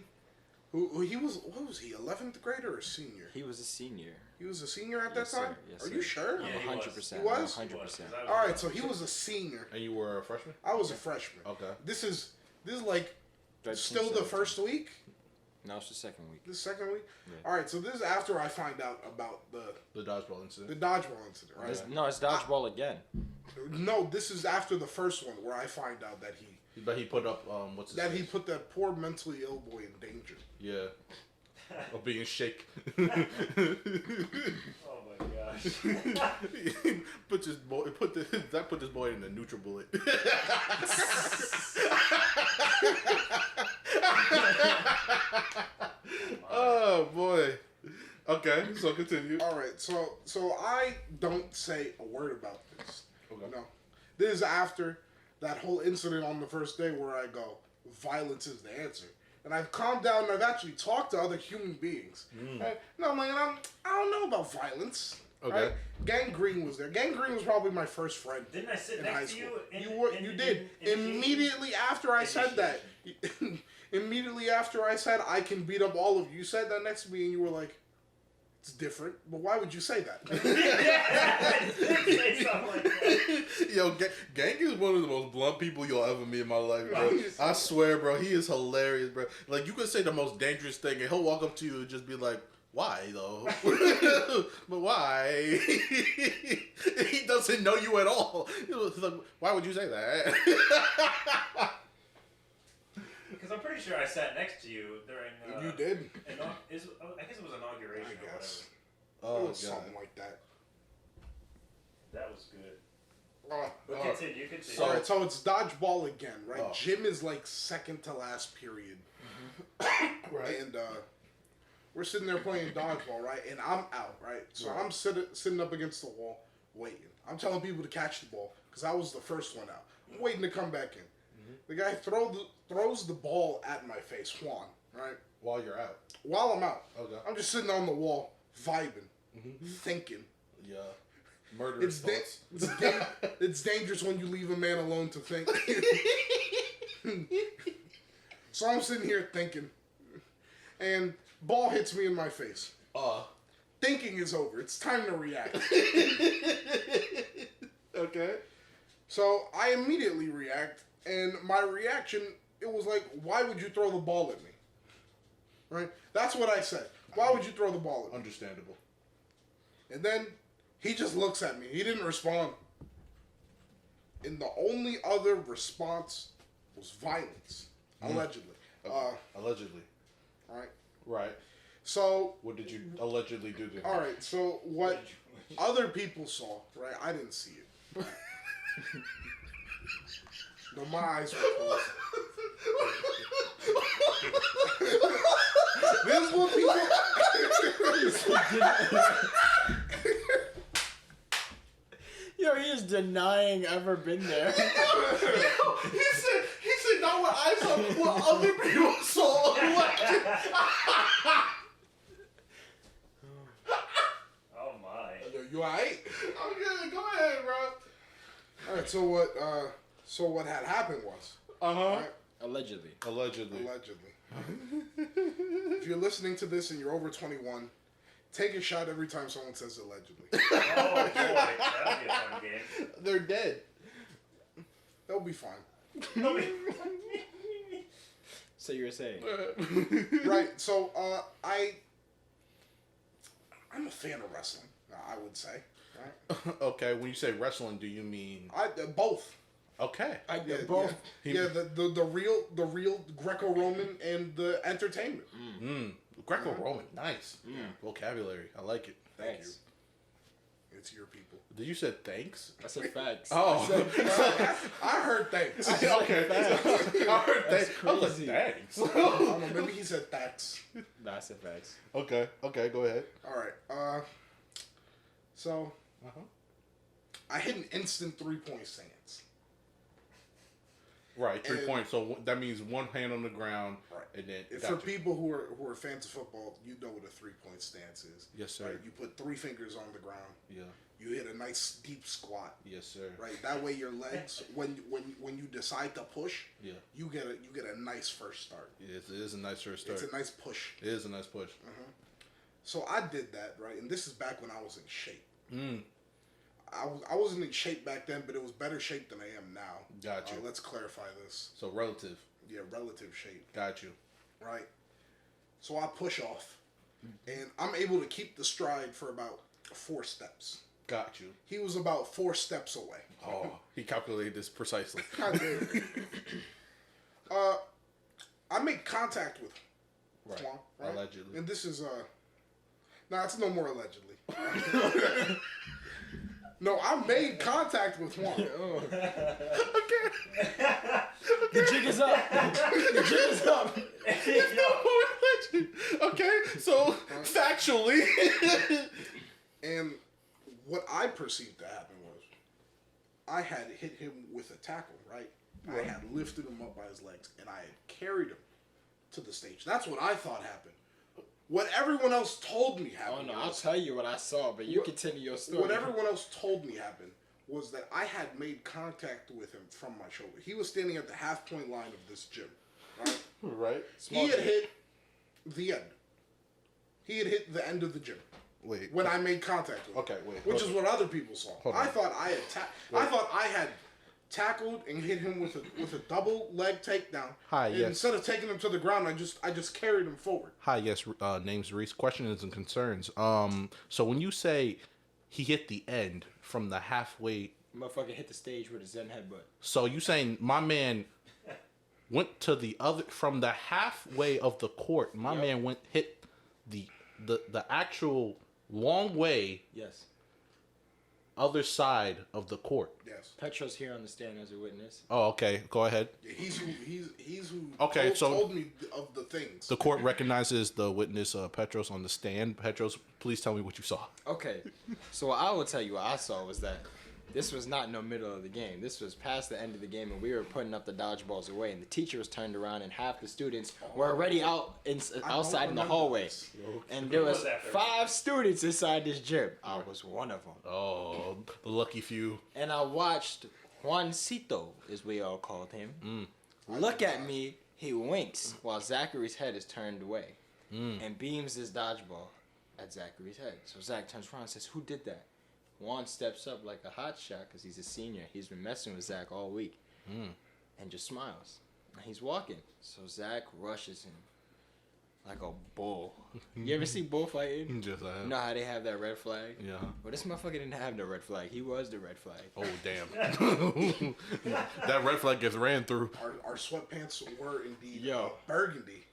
who he was. What was he? 11th grader or senior? He was a senior. He was a senior at Yes, that time. sir. Yes, Are sir. you sure? Yeah, 100%. He was? 100%. All right. So he was a senior. And you were a freshman? I was a freshman. Okay. This is like 13, still the 17. first week. No, it's the second week. The second week. Yeah. All right. So this is after I find out about The dodgeball incident. the dodgeball incident, right? It's dodgeball again. No, this is after the first one where I find out that But he put up what's his he face? put that poor mentally ill boy in danger. Yeah. Of being shake. Oh my gosh. Put this boy in the NutriBullet. Oh boy. Okay, so continue. All right, so I don't say a word about this. Okay. No, this is after that whole incident on the first day where I go, violence is the answer. And I've calmed down and I've actually talked to other human beings. Right? No, I'm like, I don't know about violence. Okay. Right? Gang Green was there. Gang Green was probably my first friend. Didn't I sit in next high to school. you? You did. Immediately after I said that. Immediately after I said I can beat up all of you, you said that next to me and you were like, it's different, but why would you say that? Say something like that. Yo, Gang is one of the most blunt people you'll ever meet in my life, bro. I swear, bro, he is hilarious, bro. Like, you could say the most dangerous thing, and he'll walk up to you and just be like, why, though? But why? He doesn't know you at all. He's like, why would you say that? Because I'm pretty sure I sat next to you during. You did. I guess it was inauguration. I guess. Oh, it was something like that. That was good. But continue. All right, so it's dodgeball again, right? Oh. Gym is like second to last period. Right. And we're sitting there playing dodgeball, right? And I'm out, right? So I'm sitting up against the wall, waiting. I'm telling people to catch the ball because I was the first one out. I'm waiting to come back in. The guy throws the ball at my face, Juan, right? While you're out. While I'm out. Okay. I'm just sitting on the wall, vibing, thinking. Yeah. Murderous thoughts. It's dangerous when you leave a man alone to think. So I'm sitting here thinking, and ball hits me in my face. Thinking is over. It's time to react. Okay. So I immediately react, and my reaction, it was like, why would you throw the ball at me? Right? That's what I said. Why would you throw the ball at me? Understandable. And then he just looks at me. He didn't respond. And the only other response was violence. Allegedly. Allegedly. Right? Right. So... What did you allegedly do to him? Alright, so what other people saw, right? I didn't see it. No, my eyes were closed. This is what people... Yo, he is denying ever been there. He said not what I saw, what other people saw. Oh my. You alright? I'm good. Go ahead, bro. Alright, so what had happened was... Right? Allegedly. Allegedly. If you're listening to this and you're over 21, take a shot every time someone says allegedly. Oh boy, that'll be a fun game. They're dead. They'll be fine. So you were saying. Right, so I'm a fan of wrestling, I would say. Right? Okay, when you say wrestling, do you mean both? okay? Both. Yeah, the real Greco-Roman and the entertainment. Greco-Roman, nice. Vocabulary, I like it. Thank you. It's your people. Did you say thanks? I said facts. Oh, I heard thanks. okay. I heard thanks. I was like, crazy. thanks. I don't know, maybe he said thanks. Nah, I said facts. Okay, go ahead. All right. So I hit an instant 3-point stance. Right, 3 points. So that means one hand on the ground, right? And then for people who are fans of football, you know what a 3-point stance is. Yes, sir. Right? You put 3 fingers on the ground. Yeah. You hit a nice deep squat. Yes, sir. Right. That way, your legs, when you decide to push, you get a nice first start. It is a nice first start. It's a nice push. It is a nice push. So I did that, right, and this is back when I was in shape. I wasn't in shape back then, but it was better shape than I am now. Got you. Let's clarify this. So relative. Yeah, relative shape. Got you. Right. So I push off, and I'm able to keep the stride for about 4 steps. Got you. He was about 4 steps away. Oh, he calculated this precisely. I did. I made contact with him. Right. Right. Allegedly. And this is it's no more allegedly. No, I made contact with Juan. Okay. The jig is up. The jig is up. Okay, so factually, Actually. And what I perceived to happen was, I had hit him with a tackle, right? I had lifted him up by his legs, and I had carried him to the stage. That's what I thought happened. What everyone else told me happened. Oh no, I'll tell you what I saw, but you continue your story. What everyone else told me happened was that I had made contact with him from my shoulder. He was standing at the half-point line of this gym, right? Right. He had hit the end. He had hit the end of the gym. Wait. When I made contact with him. Okay, wait. Which is what other people saw. I thought I had tackled and hit him with a double leg takedown. Hi, yes. Instead of taking him to the ground, I just carried him forward. Hi, yes. Name's Reese. Questions and concerns. So when you say he hit the end from the halfway, motherfucker hit the stage with a Zen headbutt. So you saying my man went to the other from the halfway of the court? My man hit the actual long way. Yes. Other side of the court. Yes. Petro's here on the stand as a witness. Oh, okay. Go ahead. Yeah, he's who okay, told me of the things. The court recognizes the witness, Petros, on the stand. Petros, please tell me what you saw. Okay. So what I will tell you what I saw was that this was not in the middle of the game. This was past the end of the game, and we were putting up the dodgeballs away, and the teacher was turned around, and half the students were already outside in the hallway. And there was 5 students inside this gym. I was one of them. Oh, the lucky few. And I watched Juancito, as we all called him, look at me. He winks while Zachary's head is turned away and beams his dodgeball at Zachary's head. So Zach turns around and says, "Who did that?" Juan steps up like a hot shot because he's a senior. He's been messing with Zach all week. And just smiles. And he's walking. So Zach rushes him like a bull. You ever see bullfighting? Just You know how they have that red flag? Yeah. Well, this motherfucker didn't have no red flag. He was the red flag. Oh, damn. That red flag gets ran through. Our sweatpants were indeed burgundy.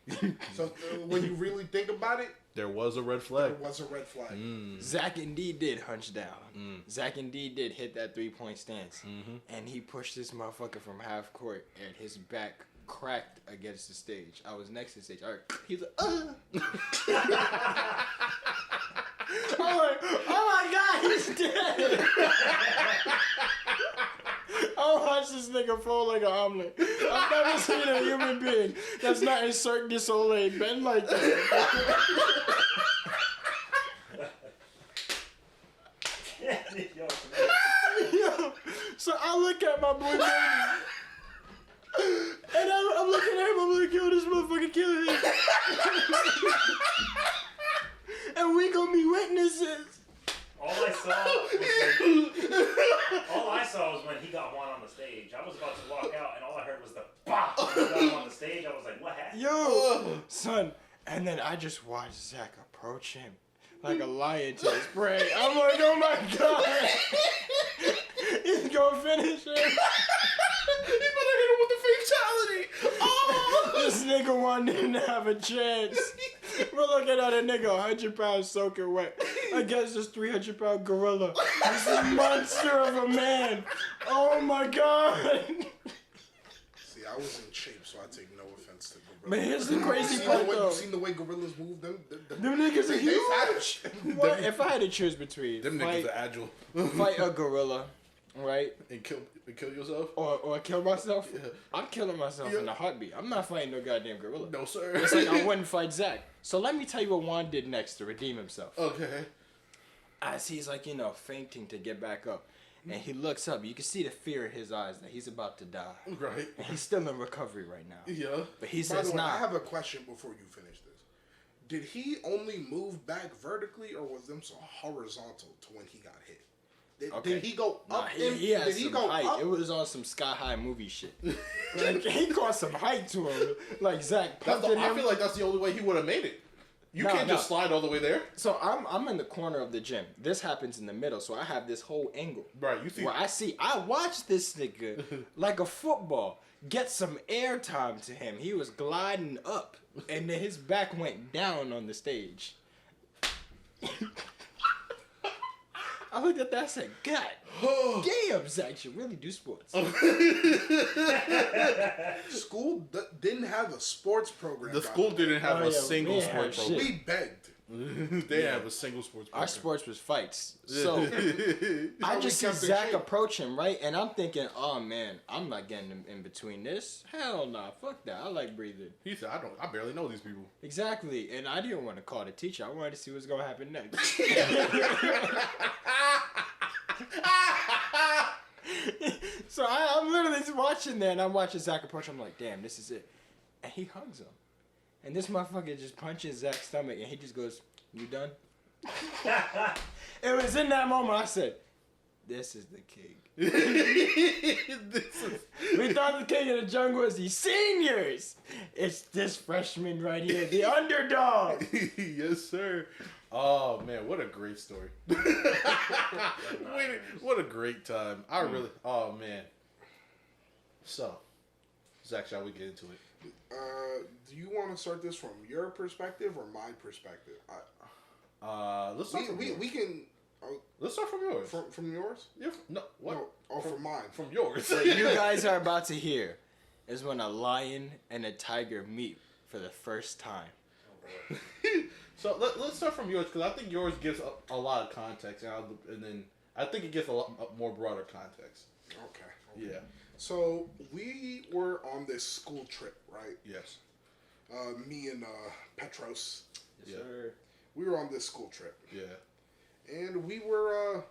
So when you really think about it, there was a red flag. There was a red flag. Zach indeed did hunch down. Zach indeed did hit that 3-point stance. And he pushed this motherfucker from half court, and his back cracked against the stage. I was next to the stage. He's like, I'm like, oh my god, he's dead. I watched this nigga fall like an omelet. I've never seen a human being that's not in Cirque du Soleil bend like that. Yo, so I look at my boy Brandon, and I'm looking at him, I'm like, yo, this motherfucker killing him. And we gonna be witnesses. All I saw was when he got Juan on the stage. I was about to walk out, and all I heard was the bop. When he got him on the stage, I was like, what happened? Yo, son. And then I just watched Zach approach him like a lion to his prey. I'm like, oh my god. He's gonna finish him. He's gonna hit him with the fatality. Oh! This nigga Juan didn't have a chance. We're looking at a nigga 100 pounds soaking wet against this 300-pound gorilla. This monster of a man. Oh my god. See, I was in shape, so I take no offense to gorillas. Man, here's the crazy part though. You seen the way gorillas move? Them niggas are huge. What if I had to choose between them niggas are agile. Fight a gorilla, right? And kill yourself? Or kill myself? Yeah. I'm killing myself in a heartbeat. I'm not fighting no goddamn gorilla. No, sir. It's like I wouldn't fight Zach. So let me tell you what Juan did next to redeem himself. Okay. As he's like, fainting to get back up. And he looks up. You can see the fear in his eyes that he's about to die. Right. And he's still in recovery right now. Yeah. But he By says, the way, nah. I have a question before you finish this. Did he only move back vertically, or was them so horizontal to when he got hit? Did he go up? He had some height. Up? It was on some Sky High movie shit. Like, he caught some height to him. Like Zach pumped him. I feel like that's the only way he would have made it. You can't just slide all the way there. So I'm in the corner of the gym. This happens in the middle, so I have this whole angle. Right, you see. Where I watched this nigga like a football get some air time to him. He was gliding up, and then his back went down on the stage. I looked at that and said, God damn, Zach should really do sports. School didn't have a sports program. The school didn't have a single sports program. We begged. They have a single sports. Our sports was fights. So I just see Zach approach him, right? And I'm thinking, oh man, I'm not getting in between this. Hell nah, fuck that. I like breathing. He said, I barely know these people. Exactly. And I didn't want to call the teacher. I wanted to see what's gonna happen next. So I'm literally just watching there, and I'm watching Zach approach. I'm like, damn, this is it. And he hugs him. And this motherfucker just punches Zach's stomach, and he just goes, "You done?" It was in that moment I said, "This is the king." We thought the king of the jungle was the seniors. It's this freshman right here, the underdog. Yes, sir. Oh man, what a great story. What a great time. I really. Oh man. So, Zach, shall we get into it? Do you want to start this from your perspective or my perspective? Let's start from yours. We can. Let's start from yours. From yours? Yeah. No. What? No, from mine. From yours. What you guys are about to hear is when a lion and a tiger meet for the first time. So let's start from yours because I think yours gives a lot of context, and then I think it gives a lot more broader context. Okay. Yeah. So we were on this school trip, right? Yes. Me and Petros. Yes, sir. We were on this school trip. Yeah. And we were,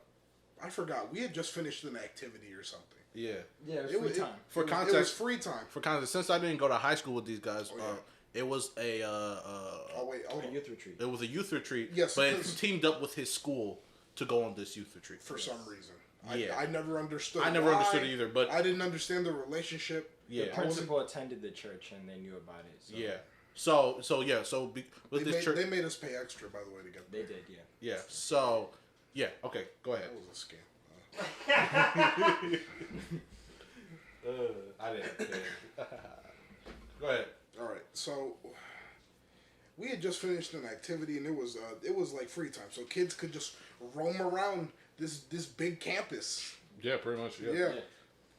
I forgot, we had just finished an activity or something. Yeah. Yeah, it was free time. For context, it was free time. For context, since I didn't go to high school with these guys, it was a youth retreat. It was a youth retreat. Yes, but it teamed up with his school to go on this youth retreat for some reason. Yeah. I never understood. I never understood it either, but I didn't understand the relationship. Yeah. The principal attended the church and they knew about it. So. Yeah. So with this church, they made us pay extra, by the way, to get there. They did, yeah. Yeah. So, yeah. Okay, go ahead. That was a scam. I didn't. Go ahead. All right. So we had just finished an activity, and it was like free time, so kids could just roam around this big campus. Yeah, pretty much. Yeah.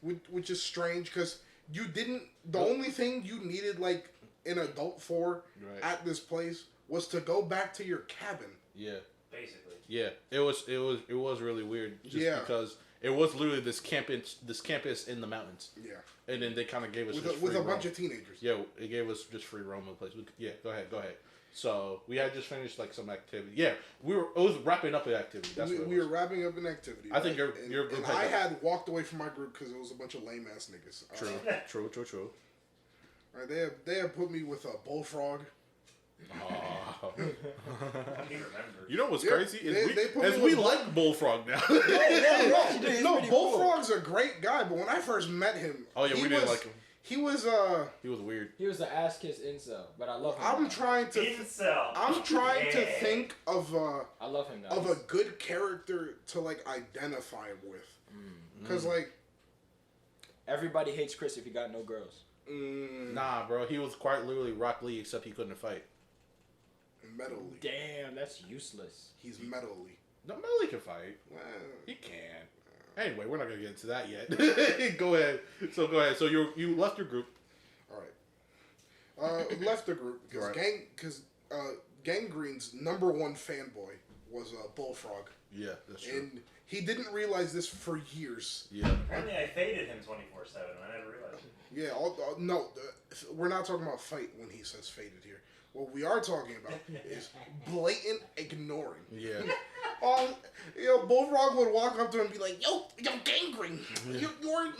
Which is strange because you didn't. The only thing you needed like an adult for at this place was to go back to your cabin. Yeah. Basically. Yeah. It was really weird. Just because it was literally this campus in the mountains. Yeah. And then they kind of gave us with a bunch of teenagers. Yeah, it gave us just free roam of the place. Go ahead. So we had just finished like some activity. Yeah, it was wrapping up an activity. That's what we were wrapping up an activity. I think your group. And I had walked away from my group because it was a bunch of lame ass niggas. True. Right, they had put me with a bullfrog. Oh. You know what's crazy? We like Bullfrog now. No, Bullfrog's a great guy, but when I first met him, we didn't like him. He was weird. He was the ass kiss incel, but I love him. I'm trying to think of I love him now. Of a good character to like identify with, because like everybody hates Chris if he got no girls. Nah, bro, he was quite literally Rock Lee, except he couldn't fight. Metal Lee. Damn, that's useless. He's Metal Lee. No, Metal Lee can fight. Well, he can. Anyway, we're not gonna get into that yet. Go ahead. So So you left your group. All right. Left the group because Gangrene's number one fanboy was Bullfrog. Yeah, that's true. And he didn't realize this for years. Yeah. Apparently, I faded him 24/7. I never realized it. Yeah. No, we're not talking about fight when he says faded here. What we are talking about is blatant ignoring. Yeah. Bullfrog would walk up to him and be like, yo, Gangrene, you're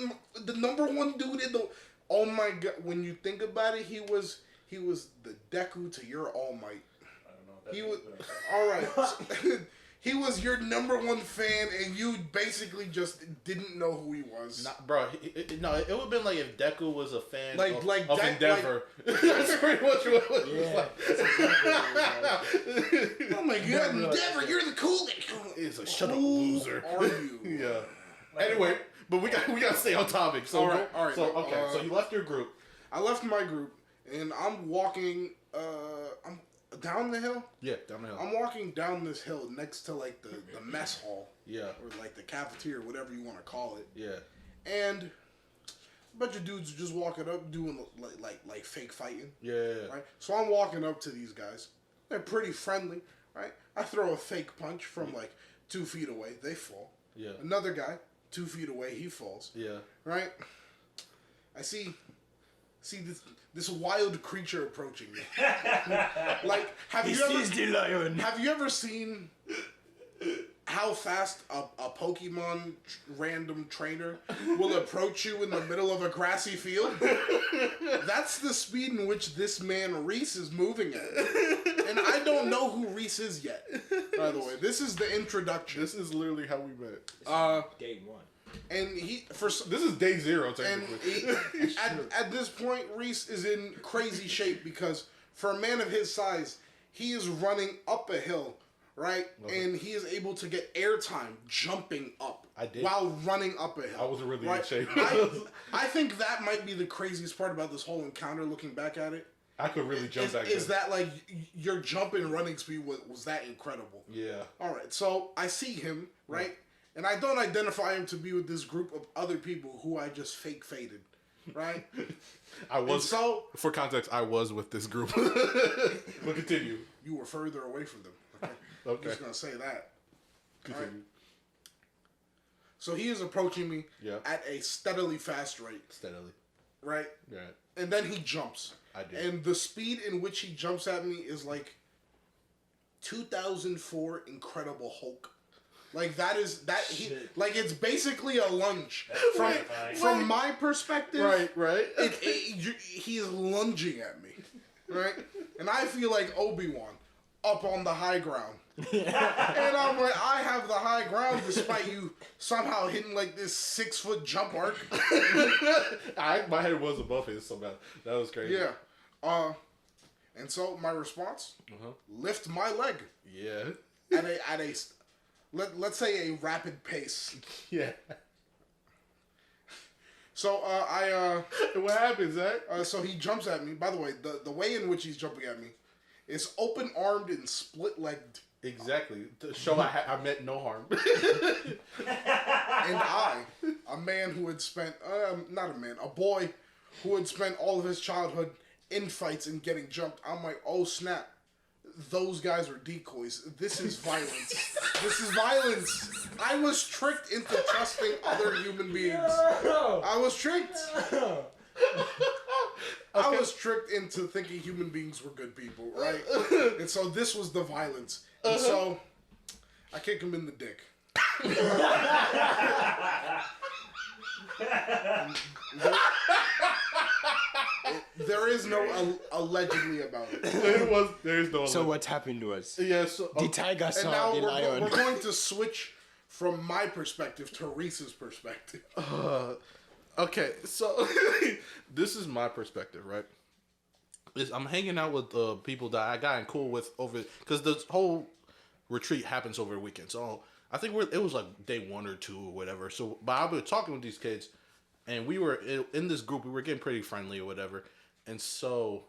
the number one dude in the... Oh my God. When you think about it, he was the Deku to your All Might. I don't know what that He means, was... All right. He was your number one fan, and you basically just didn't know who he was. Nah, bro, it would have been like if Deku was a fan of Endeavor. That's pretty much what it was. Yeah. Oh my God, Endeavor, you're the coolest. It's a shut up, loser. Who are you? Yeah. Anyway, but we got to stay on topic. So all right. So so you left your group. I left my group, and I'm walking. I'm down the hill. Yeah, down the hill. I'm walking down this hill next to like the mess hall. Yeah. Or like the cafeteria, whatever you want to call it. Yeah. And a bunch of dudes just walking up doing like fake fighting. Yeah. Right. So I'm walking up to these guys. They're pretty friendly. right? I throw a fake punch from like 2 feet away. They fall. Yeah. Another guy, 2 feet away, he falls. Yeah. Right? I see this wild creature approaching me. Like, have you ever seen how fast a Pokemon random trainer will approach you in the middle of a grassy field? That's the speed in which this man Rees is moving at. And I don't know who Rees is yet, by the way. This is the introduction. This is literally how we met. Day 1. And this is day 0, technically. And at this point, Rees is in crazy shape because for a man of his size, he is running up a hill, right? Okay. And he is able to get airtime jumping up while running up a hill. I wasn't really in shape. I think that might be the craziest part about this whole encounter, looking back at it. I could really jump back Is that, like, your jump and running speed was that incredible? Yeah. All right, so I see him, right? And I don't identify him to be with this group of other people who I just fake faded, right? For context, I was with this group. We'll continue. You were further away from them. Okay. I'm just going to say that. Continue. Right? So he is approaching me at a steadily fast rate. Steadily. Right? Yeah. And then he jumps. I did. And the speed in which he jumps at me is like 2004 Incredible Hulk. Like it's basically a lunge from my perspective. Right. He is lunging at me, right? And I feel like Obi-Wan up on the high ground, and I'm like, I have the high ground despite you somehow hitting like this 6-foot jump arc. My head was above his somehow. That was crazy. Yeah. And so my response: lift my leg. Yeah. At a let's say a rapid pace. Yeah. So what happens, Zach? So he jumps at me. By the way, the way in which he's jumping at me is open armed and split legged. Exactly. To show I meant no harm. And a man who had spent a boy who had spent all of his childhood in fights and getting jumped. I'm like, oh snap. Those guys are decoys. This is violence. This is violence. I was tricked into trusting other human beings. I was tricked. I was tricked into thinking human beings were good people, right? And so this was the violence. And so I kick him in the dick. There is no allegedly about it. There is no. So what's happened to us? Yes. The tiger saw the lion. We're going to switch from my perspective to Rees's perspective. Okay, so this is my perspective, right? I'm hanging out with people that I got cool with over because this whole retreat happens over the weekend. So I think it was like day 1 or 2 or whatever. So, but I've been talking with these kids, and we were in this group. We were getting pretty friendly or whatever. And so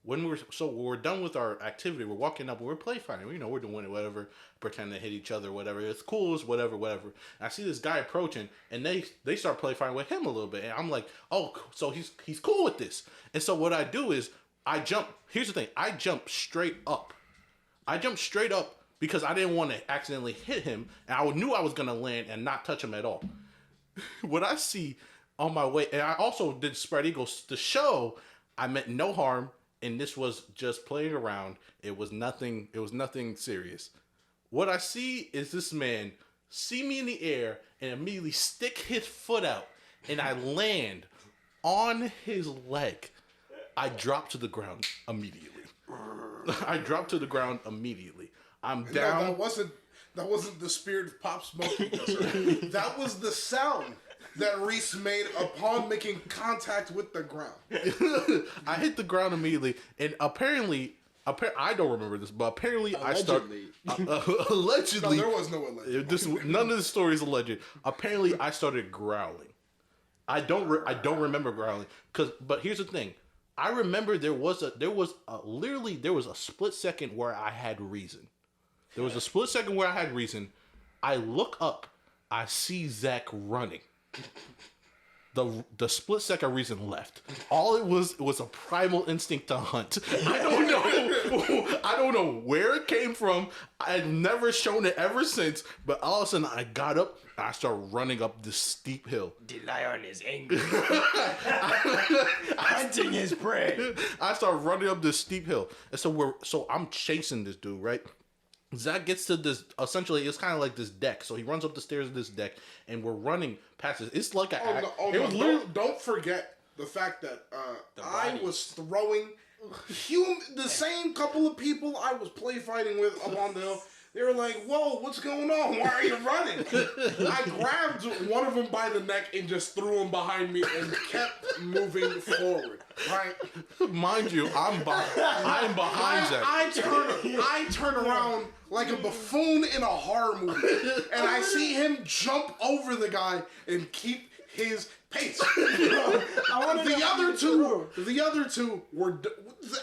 when we're done with our activity, we're walking up, we're play fighting. We're doing it, whatever, pretend to hit each other, whatever. It's cool, it's whatever. And I see this guy approaching, and they start play fighting with him a little bit, and I'm like, oh, so he's cool with this. And so what I do is I jump. Here's the thing: I jump straight up. Because I didn't want to accidentally hit him, and I knew I was gonna land and not touch him at all. What I see on my way, and I also did spread eagles to show I meant no harm, and this was just playing around. It was nothing serious. What I see is this man see me in the air and immediately stick his foot out, and I land on his leg. I drop to the ground immediately. I'm down. No, that wasn't the spirit of Pop Smoke. That was the sound that Rees made upon making contact with the ground. I hit the ground immediately, and apparently, I don't remember this, but apparently allegedly. Allegedly. No, there was no alleged. None of the story is alleged. Apparently, I started growling. I don't remember growling, but here's the thing. I remember there was a split second where I had reason. I look up, I see Zach running. the split second reason left. All it was a primal instinct to hunt. I don't know where it came from. I've never shown it ever since. But all of a sudden, I got up and I started running up this steep hill. The lion is angry. Hunting his prey. I started running up this steep hill, and so I'm chasing this dude, right? Zach gets to this, essentially, it's kind of like this deck. So he runs up the stairs of this deck, and we're running past this. It's like Don't forget the fact that I was throwing the same couple of people I was play fighting with up on the hill. They were like, whoa, what's going on? Why are you running? I grabbed one of them by the neck and just threw him behind me and kept moving forward. Right? Mind you, I'm behind Zach. I turn around like a buffoon in a horror movie, and I see him jump over the guy and keep his pace. The other two were.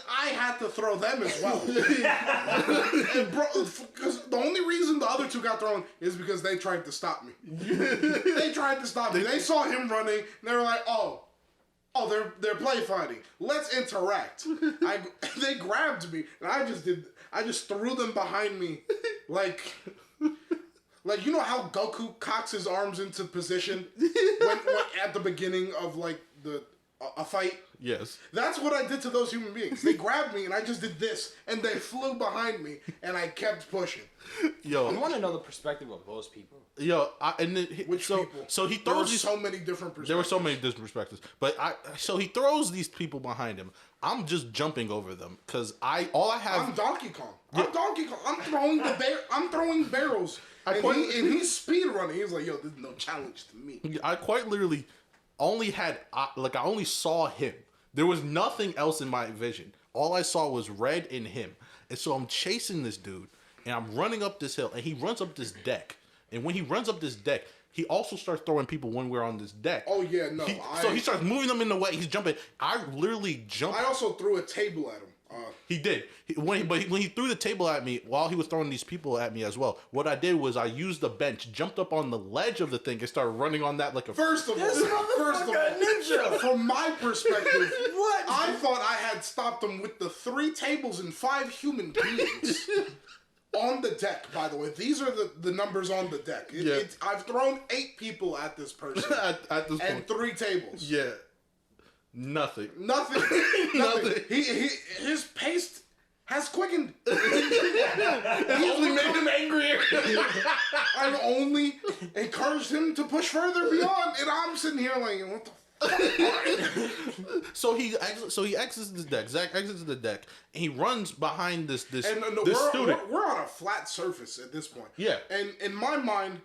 I had to throw them as well. And because the only reason the other two got thrown is because they tried to stop me. They tried to stop me. They saw him running, and they were like, "Oh, they're play fighting. Let's interact." They grabbed me, and I just threw them behind me, like you know how Goku cocks his arms into position when at the beginning of like a fight. Yes. That's what I did to those human beings. They grabbed me and I just did this, and they flew behind me, and I kept pushing. Yo, I want to know the perspective of those people. Yo, which people? So he throws so many different perspectives. There were so many different perspectives, but so he throws these people behind him. I'm just jumping over them because all I have. I'm Donkey Kong. I'm Donkey Kong. I'm throwing I'm throwing barrels, and he's speed running. He's like, yo, this is no challenge to me. I quite literally only had I only saw him. There was nothing else in my vision. All I saw was red and him. And so I'm chasing this dude, and I'm running up this hill, and he runs up this deck. And when he runs up this deck, he also starts throwing people when we're on this deck. Oh, yeah, no. So he starts moving them in the way. He's jumping. I literally jumped. I also threw a table at him. He did. When he threw the table at me, while he was throwing these people at me as well, what I did was I used the bench, jumped up on the ledge of the thing, and started running on that like a... First of all, ninja. From my perspective, I thought I had stopped him with the 3 tables and 5 human beings. On the deck, by the way. These are the numbers on the deck. I've thrown 8 people at this person. at this point. And 3 tables. Yeah. Nothing. His pace has quickened. It only made him angrier. I've only encouraged him to push further beyond, and I'm sitting here like, what the fuck? So he exits the deck. Zach exits the deck, and he runs behind this student. We're on a flat surface at this point. Yeah. And in my mind,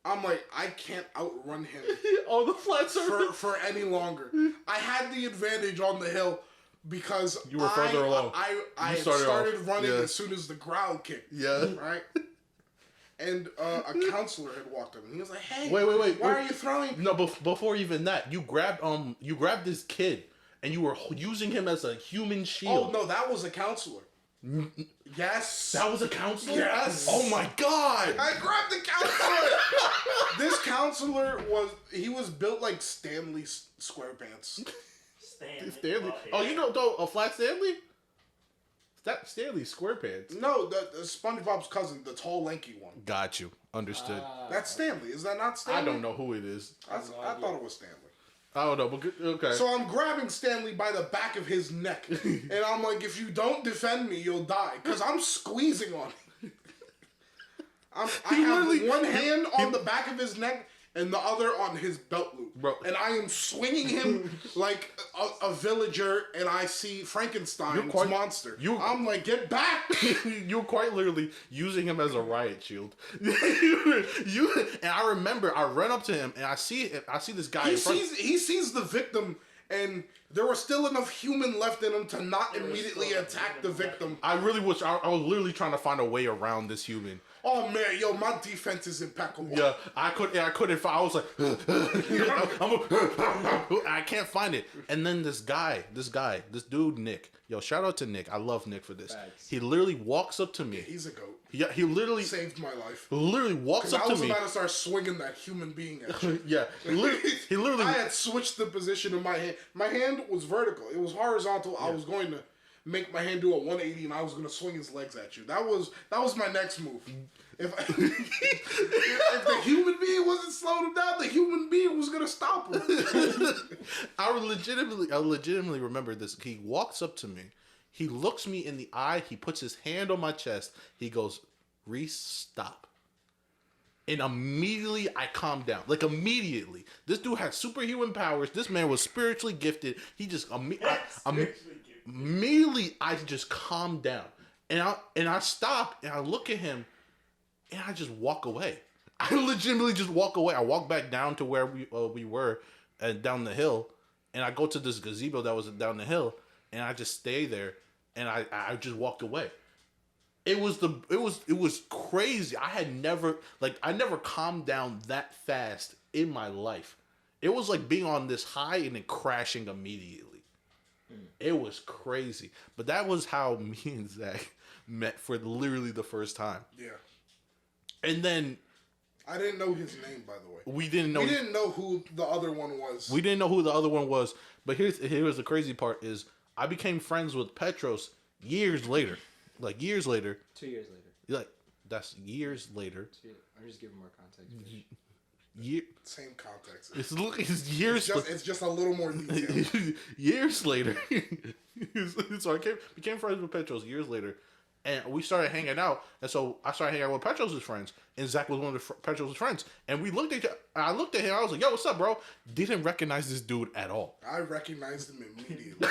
I'm like, I can't outrun him on the flat surface for any longer. I had the advantage on the hill because you were further along. I started running as soon as the ground kicked. Yeah. Right? And a counselor had walked up and he was like, "Hey, wait, why are you throwing?" No, before even that, you grabbed this kid and you were using him as a human shield. Oh no, that was a counselor. Yes. That was a counselor? Yes. Oh my god. I grabbed the counselor. This counselor was built like Stanley SquarePants. Stanley. Oh, you know a flat Stanley? Stanley SquarePants. No, the SpongeBob's cousin, the tall, lanky one. Got you. Understood. That's Stanley. Is that not Stanley? I don't know who it is. I thought it was Stanley. I don't know, but okay. So I'm grabbing Stanley by the back of his neck, and I'm like, if you don't defend me, you'll die. Because I'm squeezing on him. I have one hand on the back of his neck and the other on his belt loop. Bro. And I am swinging him like a villager, and I see Frankenstein's monster. I'm like, get back! You're quite literally using him as a riot shield. And I remember, I run up to him, and I see this guy. He sees the victim, and there was still enough human left in him to not immediately attack the victim. I really wish I was literally trying to find a way around this human. Oh man, yo, my defense is impeccable. Yeah, I couldn't find. I was like, I can't find it. And then this dude, Nick. Yo, shout out to Nick. I love Nick for this. Thanks. He literally walks up to me. Yeah, he's a goat. Yeah, he literally saved my life. Literally walks up to me. I was about to start swinging that human being at you. Yeah, he literally. I had switched the position of my hand. My hand was vertical. It was horizontal. Yeah. I was going to make my hand do a 180, and I was going to swing his legs at you. That was my next move. If the human being wasn't slowing him down, the human being was going to stop him. I legitimately remember this. He walks up to me. He looks me in the eye. He puts his hand on my chest. He goes, "Rees, stop." And immediately I calmed down. Like immediately. This dude had superhuman powers. This man was spiritually gifted. He just immediately I just calmed down. And I stopped and I look at him and I just walk away. I legitimately just walk away. I walk back down to where we were and down the hill, and I go to this gazebo that was down the hill, and I just stay there, and I just walked away. It was crazy. I never calmed down that fast in my life. It was like being on this high and then crashing immediately. It was crazy. But that was how me and Zach met for literally the first time. Yeah. And then I didn't know his name, by the way. We didn't know who the other one was. We didn't know who the other one was. But here's the crazy part is I became friends with Petros years later. Like years later. 2 years later. Like that's years later. I'm just giving more context. Same context. It's years. It's just a little more detailed. Years later. So I became friends with Petros years later. And we started hanging out, and so I started hanging out with Petros' friends, and Zach was one of Petros' friends. And we looked at each other, I looked at him, I was like, "Yo, what's up, bro?" Didn't recognize this dude at all. I recognized him immediately.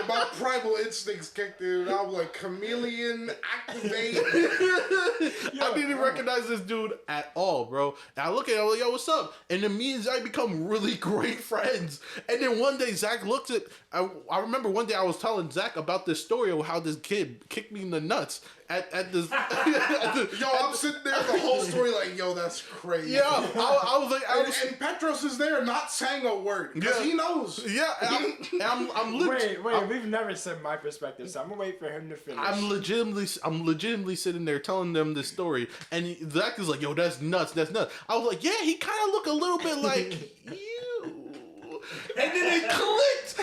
My primal instincts kicked in, and I was like, chameleon, activate. I didn't recognize this dude at all, bro. And I look at him, I'm like, "Yo, what's up?" And then me and Zach become really great friends. And then one day, Zach looked at, I remember one day I was telling Zach about this story of how this kid kicked me in the nuts at this. I'm sitting there the whole story like, yo, that's crazy. Yeah, I was like, and Petros is there not saying a word because he knows. Yeah, I'm wait, we've never said my perspective, so I'm gonna wait for him to finish. I'm legitimately sitting there telling them this story, and Zach is like, "Yo, that's nuts. I was like, "Yeah, he kind of looked a little bit like you," and then it clicked.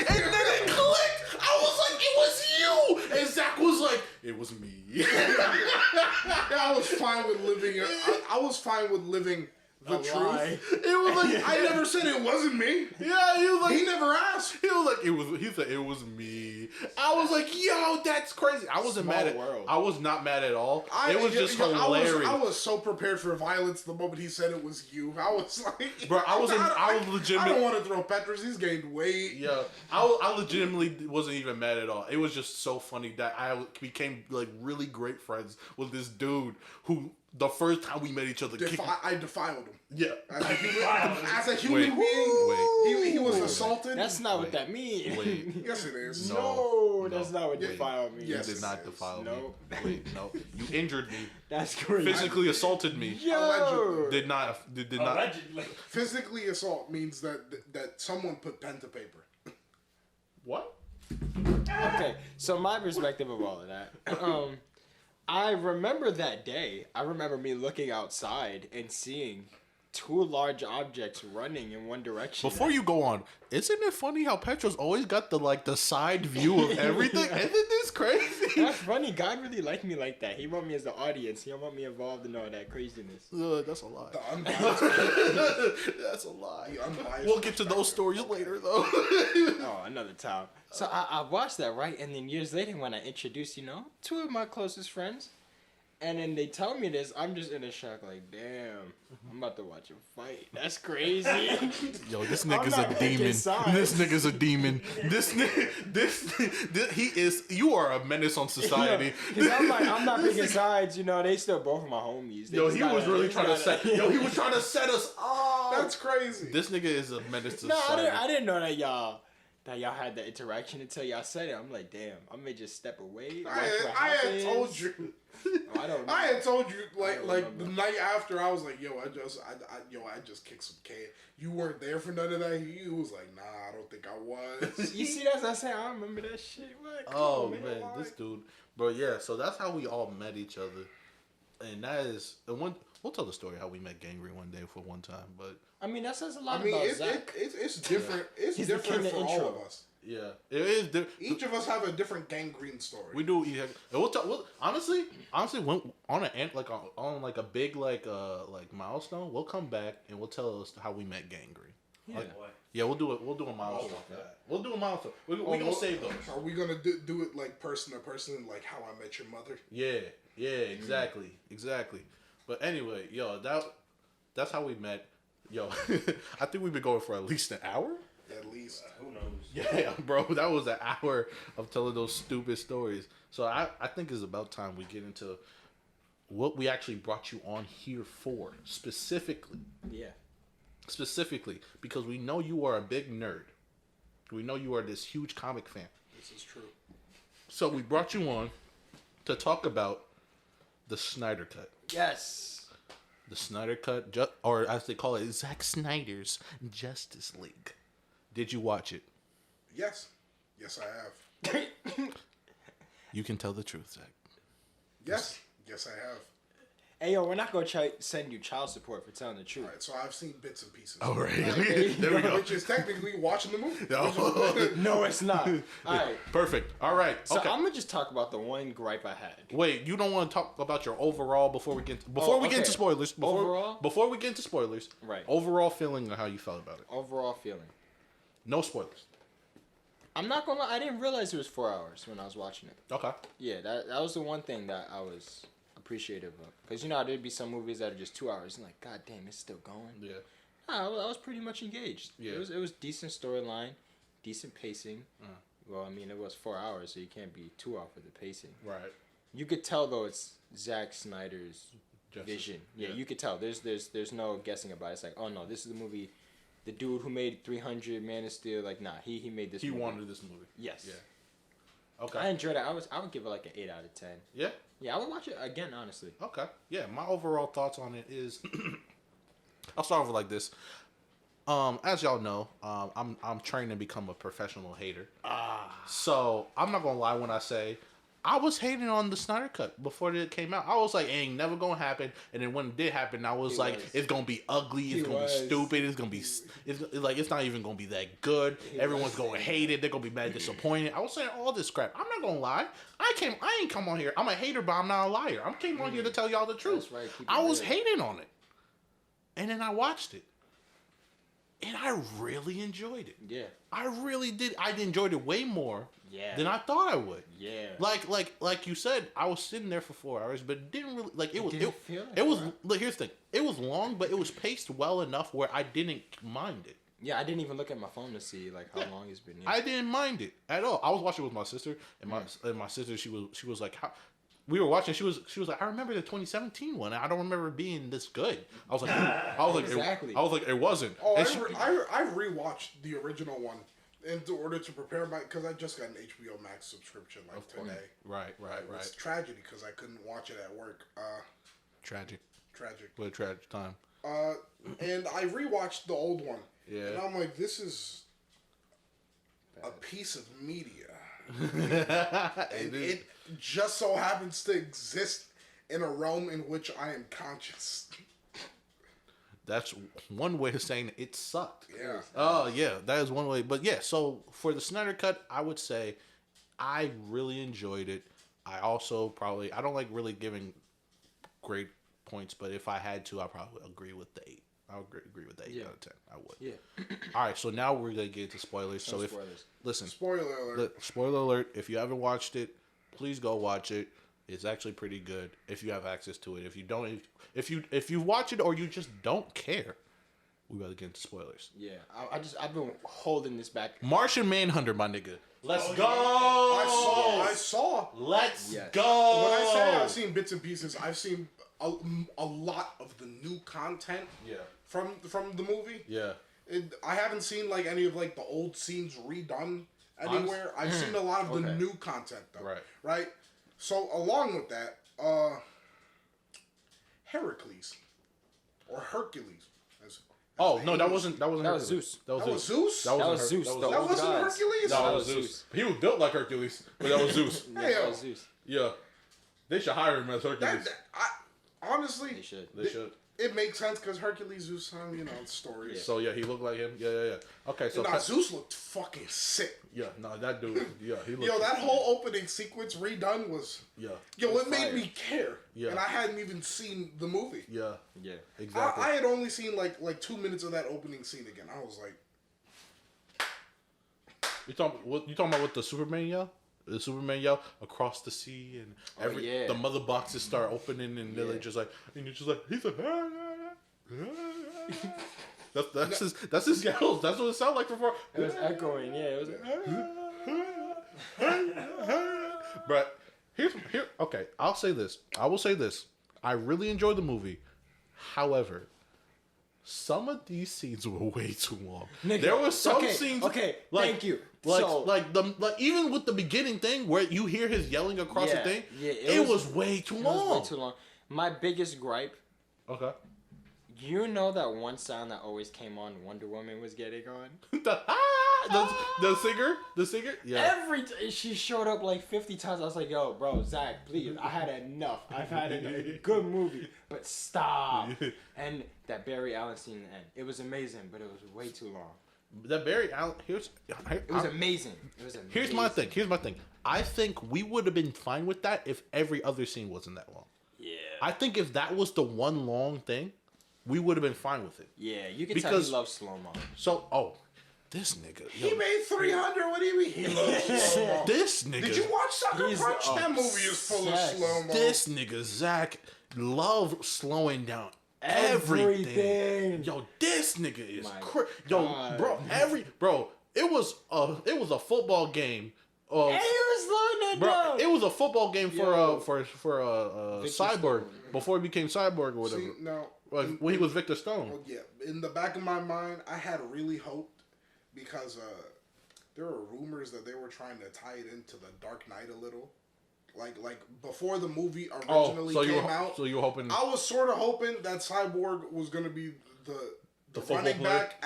I was like, "It was you," and Zach was like, "It was me." I was fine with living. I was fine with living the truth. It was like I never said it wasn't me. Yeah, he was like, he never asked. He was like, he said it was me. I was like, "Yo, that's crazy." I wasn't mad at. I was not mad at all. It was just hilarious. I was so prepared for violence the moment he said it was you. I was like, bro, I was legitimately. I don't want to throw Petros. He's gained weight. Yeah, I legitimately wasn't even mad at all. It was just so funny that I became like really great friends with this dude who the first time we met each other, I defiled him. Yeah, as a human being, he was assaulted. That's not what that means. Yes, it is. No, that's not what defile means. You did not defile me. No. You injured me. That's crazy. Physically assaulted me. Yo. Did not. Allegedly. Physically assault means that someone put pen to paper. What? Okay, so my perspective of all of that. I remember that day. I remember me looking outside and seeing two large objects running in one direction. Before you go on, isn't it funny how Petros always got the side view of everything? Isn't this crazy? That's funny. God really liked me like that. He want me as the audience. He don't want me involved in all that craziness. That's a lie. That's a lie. We'll get to those stories later, though. Oh, another time. So I watched that, right? And then years later when I introduced, two of my closest friends, and then they tell me this, I'm just in a shock like, damn, I'm about to watch him fight. That's crazy. Yo, this nigga's a demon. This nigga's a demon. This he is, you are a menace on society. Because I'm like, I'm not picking sides, they still both of my homies. Yo, he was really trying to set us up. That's crazy. This nigga is a menace to society. I didn't know that y'all that y'all had that interaction until y'all said it. I'm like, damn, I may just step away. I had told you. Oh, I don't know. I had told you like the night after. I was like, yo, I just kicked some can. You weren't there for none of that. He was like, nah, I don't think I was. You see, that's what I say. I remember that shit. What? Oh man, this dude, bro. Yeah, so that's how we all met each other, and that is one. We'll tell the story how we met Gangrene one day for one time, but I mean that says a lot about Zach. It's different. Yeah. It's different for all of us. Yeah, it is. Each of us have a different Gangrene story. We do. And we'll talk. Honestly, when on an end like on like a big like milestone, we'll come back and we'll tell us how we met Gangrene. Yeah. Yeah, we'll do it. We'll do a milestone. We'll do a milestone. We gonna save those. Are we gonna do it like person to person, like How I Met Your Mother? Yeah, exactly. But anyway, yo, that's how we met. Yo, I think we've been going for at least an hour. At least. Who knows? Yeah, bro, that was an hour of telling those stupid stories. So I think it's about time we get into what we actually brought you on here for, specifically. Yeah. Specifically, because we know you are a big nerd. We know you are this huge comic fan. This is true. So we brought you on to talk about the Snyder Cut. Yes. The Snyder Cut, or as they call it, Zack Snyder's Justice League. Did you watch it? Yes. Yes, I have. You can tell the truth, Zach. Yes. Yes, I have. Hey, yo, we're not going to send you child support for telling the truth. All right, so I've seen bits and pieces. All right. There we go. Which is technically watching the movie. No, it's not. All right. Perfect. All right. So okay. I'm going to just talk about the one gripe I had. Wait, you don't want to talk about your overall before we get get into spoilers. Before we get into spoilers. Right. Overall feeling of how you felt about it. Overall feeling. No spoilers. I'm not going to lie. I didn't realize it was 4 hours when I was watching it. Okay. Yeah, that was the one thing that I was appreciative of. Because, you know, there'd be some movies that are just 2 hours. And like, God damn, it's still going. Yeah. I was pretty much engaged. Yeah. It was decent storyline, decent pacing. Well, I mean, it was 4 hours, so you can't be too off with the pacing. Right. You could tell, though, it's Zack Snyder's vision. Yeah, you could tell. There's no guessing about it. It's like, oh, no, this is the movie. The dude who made 300, Man of Steel, like, nah, he made this movie. He wanted this movie. Yes. Yeah. Okay. I enjoyed it. I would give it like an 8 out of 10. Yeah? Yeah, I would watch it again, honestly. Okay. Yeah, my overall thoughts on it is I'll start off like this. As y'all know, I'm trying to become a professional hater. So I'm not gonna lie when I say I was hating on the Snyder Cut before it came out. I was like, it ain't never gonna happen. And then when it did happen, I was like, it's gonna be ugly. It's gonna be stupid. It's gonna be it's not even gonna be that good. Everyone's gonna hate it. They're gonna be mad, disappointed. I was saying all this crap. I'm not gonna lie. I ain't come on here. I'm a hater, but I'm not a liar. I came on here to tell y'all the truth. That's right. I was hating on it, and then I watched it. And I really enjoyed it. Yeah. I really did. I enjoyed it way more than I thought I would. Yeah. Like you said, I was sitting there for 4 hours, but it didn't really like it was. Look, here's the thing. It was long, but it was paced well enough where I didn't mind it. Yeah, I didn't even look at my phone to see like how long it's been. I didn't mind it at all. I was watching it with my sister, and my sister she was like, how. We were watching. She was like, I remember the 2017 one. I don't remember it being this good. I was like, exactly. I was like, it wasn't. Oh, I rewatched the original one in order to prepare because I just got an HBO Max subscription today. Right. It's tragedy because I couldn't watch it at work. Tragic. What a tragic time. And I rewatched the old one. Yeah. And I'm like, this is a piece of media. And it just so happens to exist in a realm in which I am conscious. That's one way of saying it sucked. Yeah. Oh, yeah. That is one way. But yeah, so for the Snyder Cut, I would say I really enjoyed it. I also I don't like really giving great points, but if I had to, I'd probably agree with the 8. I would agree with the 8 out of 10. I would. Yeah. All right, so now we're going to get into spoilers. Listen. Spoiler alert. Spoiler alert. If you haven't watched it, please go watch it. It's actually pretty good if you have access to it. If you don't, if you watch it or you just don't care, we gotta get into spoilers. Yeah, I've been holding this back. Martian Manhunter, my nigga. Let's go. I saw. Let's go. When I say I've seen bits and pieces, I've seen a lot of the new content. Yeah. From the movie. Yeah. I haven't seen like any of like the old scenes redone anywhere. I've seen a lot of the new content though. Right. So along with that, Heracles or Hercules. Oh no, that wasn't That was Zeus. That was Zeus. That was Zeus. That wasn't Hercules. No, that was Zeus. He was built like Hercules, but that was Zeus. That was Zeus. Yeah, they should hire him as Hercules. Honestly, they should. It makes sense because Hercules, Zeus, stories. Yeah. So yeah, he looked like him. Yeah. Okay, so Zeus looked fucking sick. Yeah, no, that dude. Yeah, he looked. Yo, that whole opening sequence redone was. Yeah. Yo, it made me care. Yeah. And I hadn't even seen the movie. Yeah. Yeah. Exactly. I had only seen like 2 minutes of that opening scene again. I was like. You talking about what the Superman yell? The Superman yell across the sea and the mother boxes start opening and they're just like and you're just like he's like that's his yells. That's what it sounded like before. It was echoing. Yeah, it was. But here. Okay, I will say this. I really enjoyed the movie. However, some of these scenes were way too long. Nigga, there were some scenes. Okay, thank you. Like even with the beginning thing where you hear his yelling across the thing, it was way too long. It was way too long. My biggest gripe. Okay. You know that one sound that always came on Wonder Woman was getting on? the singer? Yeah. She showed up like 50 times. I was like, yo, bro, Zach, please. I had enough. I've had a good movie, but stop. And that Barry Allen scene in the end. It was amazing, but it was way too long. That Barry Allen, it was amazing. Here's my thing. I think we would have been fine with that if every other scene wasn't that long. Yeah. I think if that was the one long thing, we would have been fine with it. Yeah, you can tell he loves slow-mo. So, this nigga. He made 300. What do you mean he loves slow-mo? This nigga. Did you watch Sucker Punch? That movie is full of slow-mo. This nigga, Zach, love slowing down everything. Yo, this nigga is crazy. Yo, bro, it was a football game. He was slowing it down. It was a football game for Cyborg before he became Cyborg or whatever. See, no. When he was Victor Stone. Well, yeah, in the back of my mind, I had really hoped because there were rumors that they were trying to tie it into the Dark Knight a little, like before the movie originally came out. So you were hoping? I was sort of hoping that Cyborg was gonna be the running back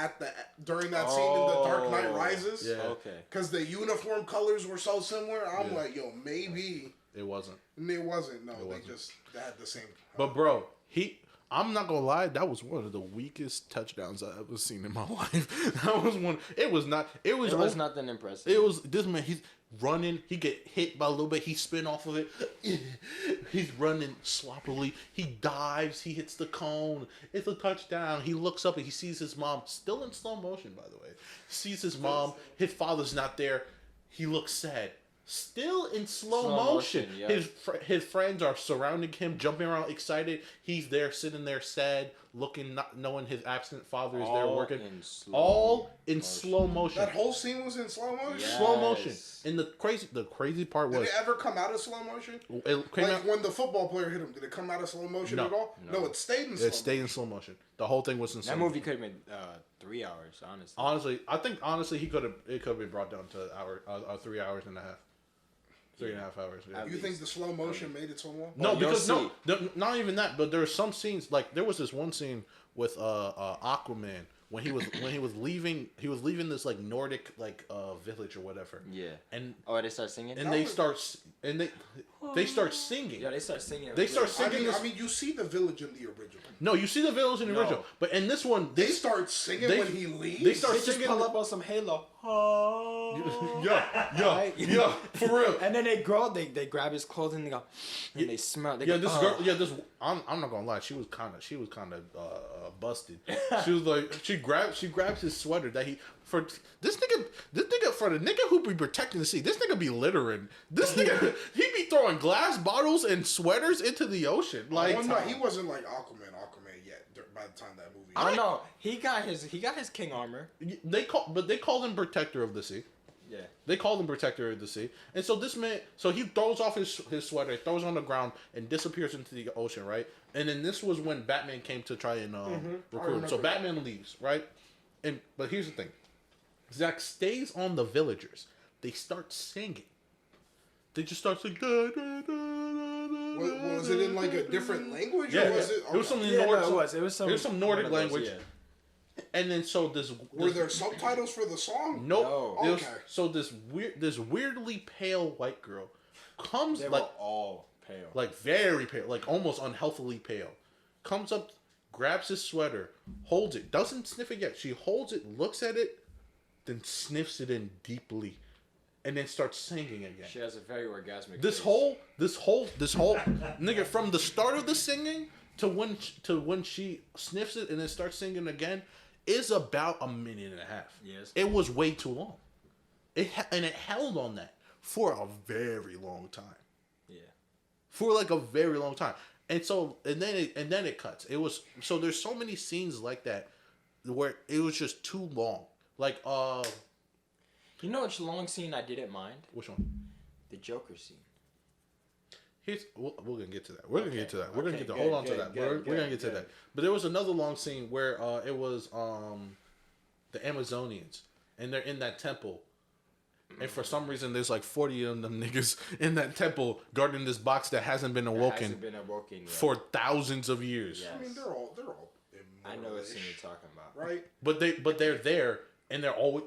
during that scene in the Dark Knight Rises. Yeah. Okay. Because the uniform colors were so similar, I'm like, yo, maybe it wasn't. And it wasn't. No, they had the same. But bro, I'm not gonna lie, that was one of the weakest touchdowns I've ever seen in my life. That was one. It was nothing impressive. It was this man. He's running. He get hit by a little bit. He spin off of it. He's running sloppily. He dives. He hits the cone. It's a touchdown. He looks up and he sees his mom, still in slow motion, by the way. Sees his mom. His father's not there. He looks sad. Still in slow motion. Yeah. His friends are surrounding him, jumping around, excited. He's there, sitting there, sad, looking, not knowing his absent father is there working. All in slow motion. That whole scene was in slow motion. Yes. Slow motion. And the crazy part was. Did it ever come out of slow motion? When the football player hit him, did it come out of slow motion at all? No, it stayed in slow motion. It stayed in slow motion. The whole thing was in slow motion. That movie could have been 3 hours, honestly. I think it could have been brought down to 3 hours and a half. 3.5 hours. Yeah. You think the slow motion made it so long? No, because not even that. But there are some scenes like there was this one scene with Aquaman when he was leaving this like Nordic village or whatever. Yeah. And they start singing. And they start singing. Yeah, they start singing. They start singing. I mean, you see the village in the original. No, you see the village in the original, but in this one, they start singing when he leaves. They start singing. Just pull up on some Halo. Yeah, for real. And then they grab his clothing and they go, and they smell. I'm not gonna lie, she was kind of busted. She was like, she grabs his sweater that this nigga for the nigga who be protecting the sea. This nigga be littering. This nigga he be throwing glass bottles and sweaters into the ocean. Like, no, he wasn't like Aquaman yet by the time that movie. I don't know. He got his king armor. They called him Protector of the Sea. Yeah. They called him Protector of the Sea. And so this man, he throws off his sweater, throws it on the ground, and disappears into the ocean, right? And then this was when Batman came to try and recruit him. So Batman leaves, right? But here's the thing. Zack stays on the villagers. They start singing. They just start singing. Was it in like a different language? Yeah, or was it? It was some Nordic. It was some Nordic language. Yeah. And then were there subtitles for the song? Nope. No. Okay. So this weirdly pale white girl comes. They like were all pale. Like very pale, like almost unhealthily pale. Comes up, grabs his sweater, holds it, doesn't sniff it yet. She holds it, looks at it, then sniffs it in deeply, and then starts singing again. She has a very orgasmic. This whole nigga, from the start of the singing to when she sniffs it and then starts singing again, is about a minute and a half. Yes. It was way too long. It held on that for a very long time. Yeah. For like a very long time. And then it cuts. It was so there's so many scenes like that where it was just too long. Like you know which long scene I didn't mind? Which one? The Joker scene. We're gonna get to that. We're gonna get to that. We're gonna get to hold on to that. We're gonna get to that. But there was another long scene where it was the Amazonians and they're in that temple. And for some reason, there's like 40 of them niggas in that temple guarding this box that hasn't been awoken, yet. For thousands of years. Yes. I mean, they're all. I know what scene you're talking about, right? But they're there and they're always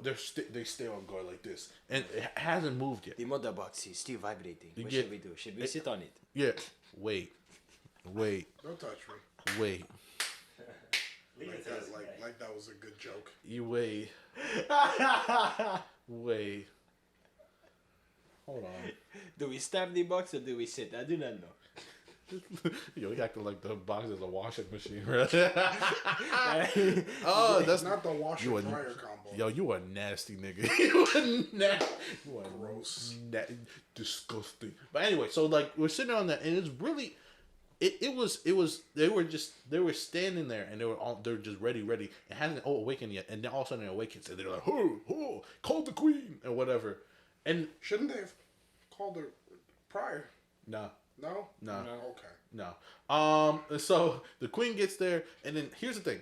they stay on guard like this, and it hasn't moved yet. The mother box is still vibrating. What should we do? Should we sit on it? Yeah. Wait. Don't touch me. Wait. Like that was a good joke. You wait. Wait. Hold on. Do we stab the box or do we sit? I do not know. Yo, he acting like the box is a washing machine, right? That's not the washer dryer combo. Yo, you a nasty nigga. You a gross, disgusting. But anyway, so like we're sitting on that, and it's really, it was. They were standing there, and they're just ready. It hasn't awakened yet, and then all of a sudden it awakens, and they're like, oh, call the queen or whatever. And shouldn't they have called her prior? No. Okay. No. So the queen gets there, and then here's the thing: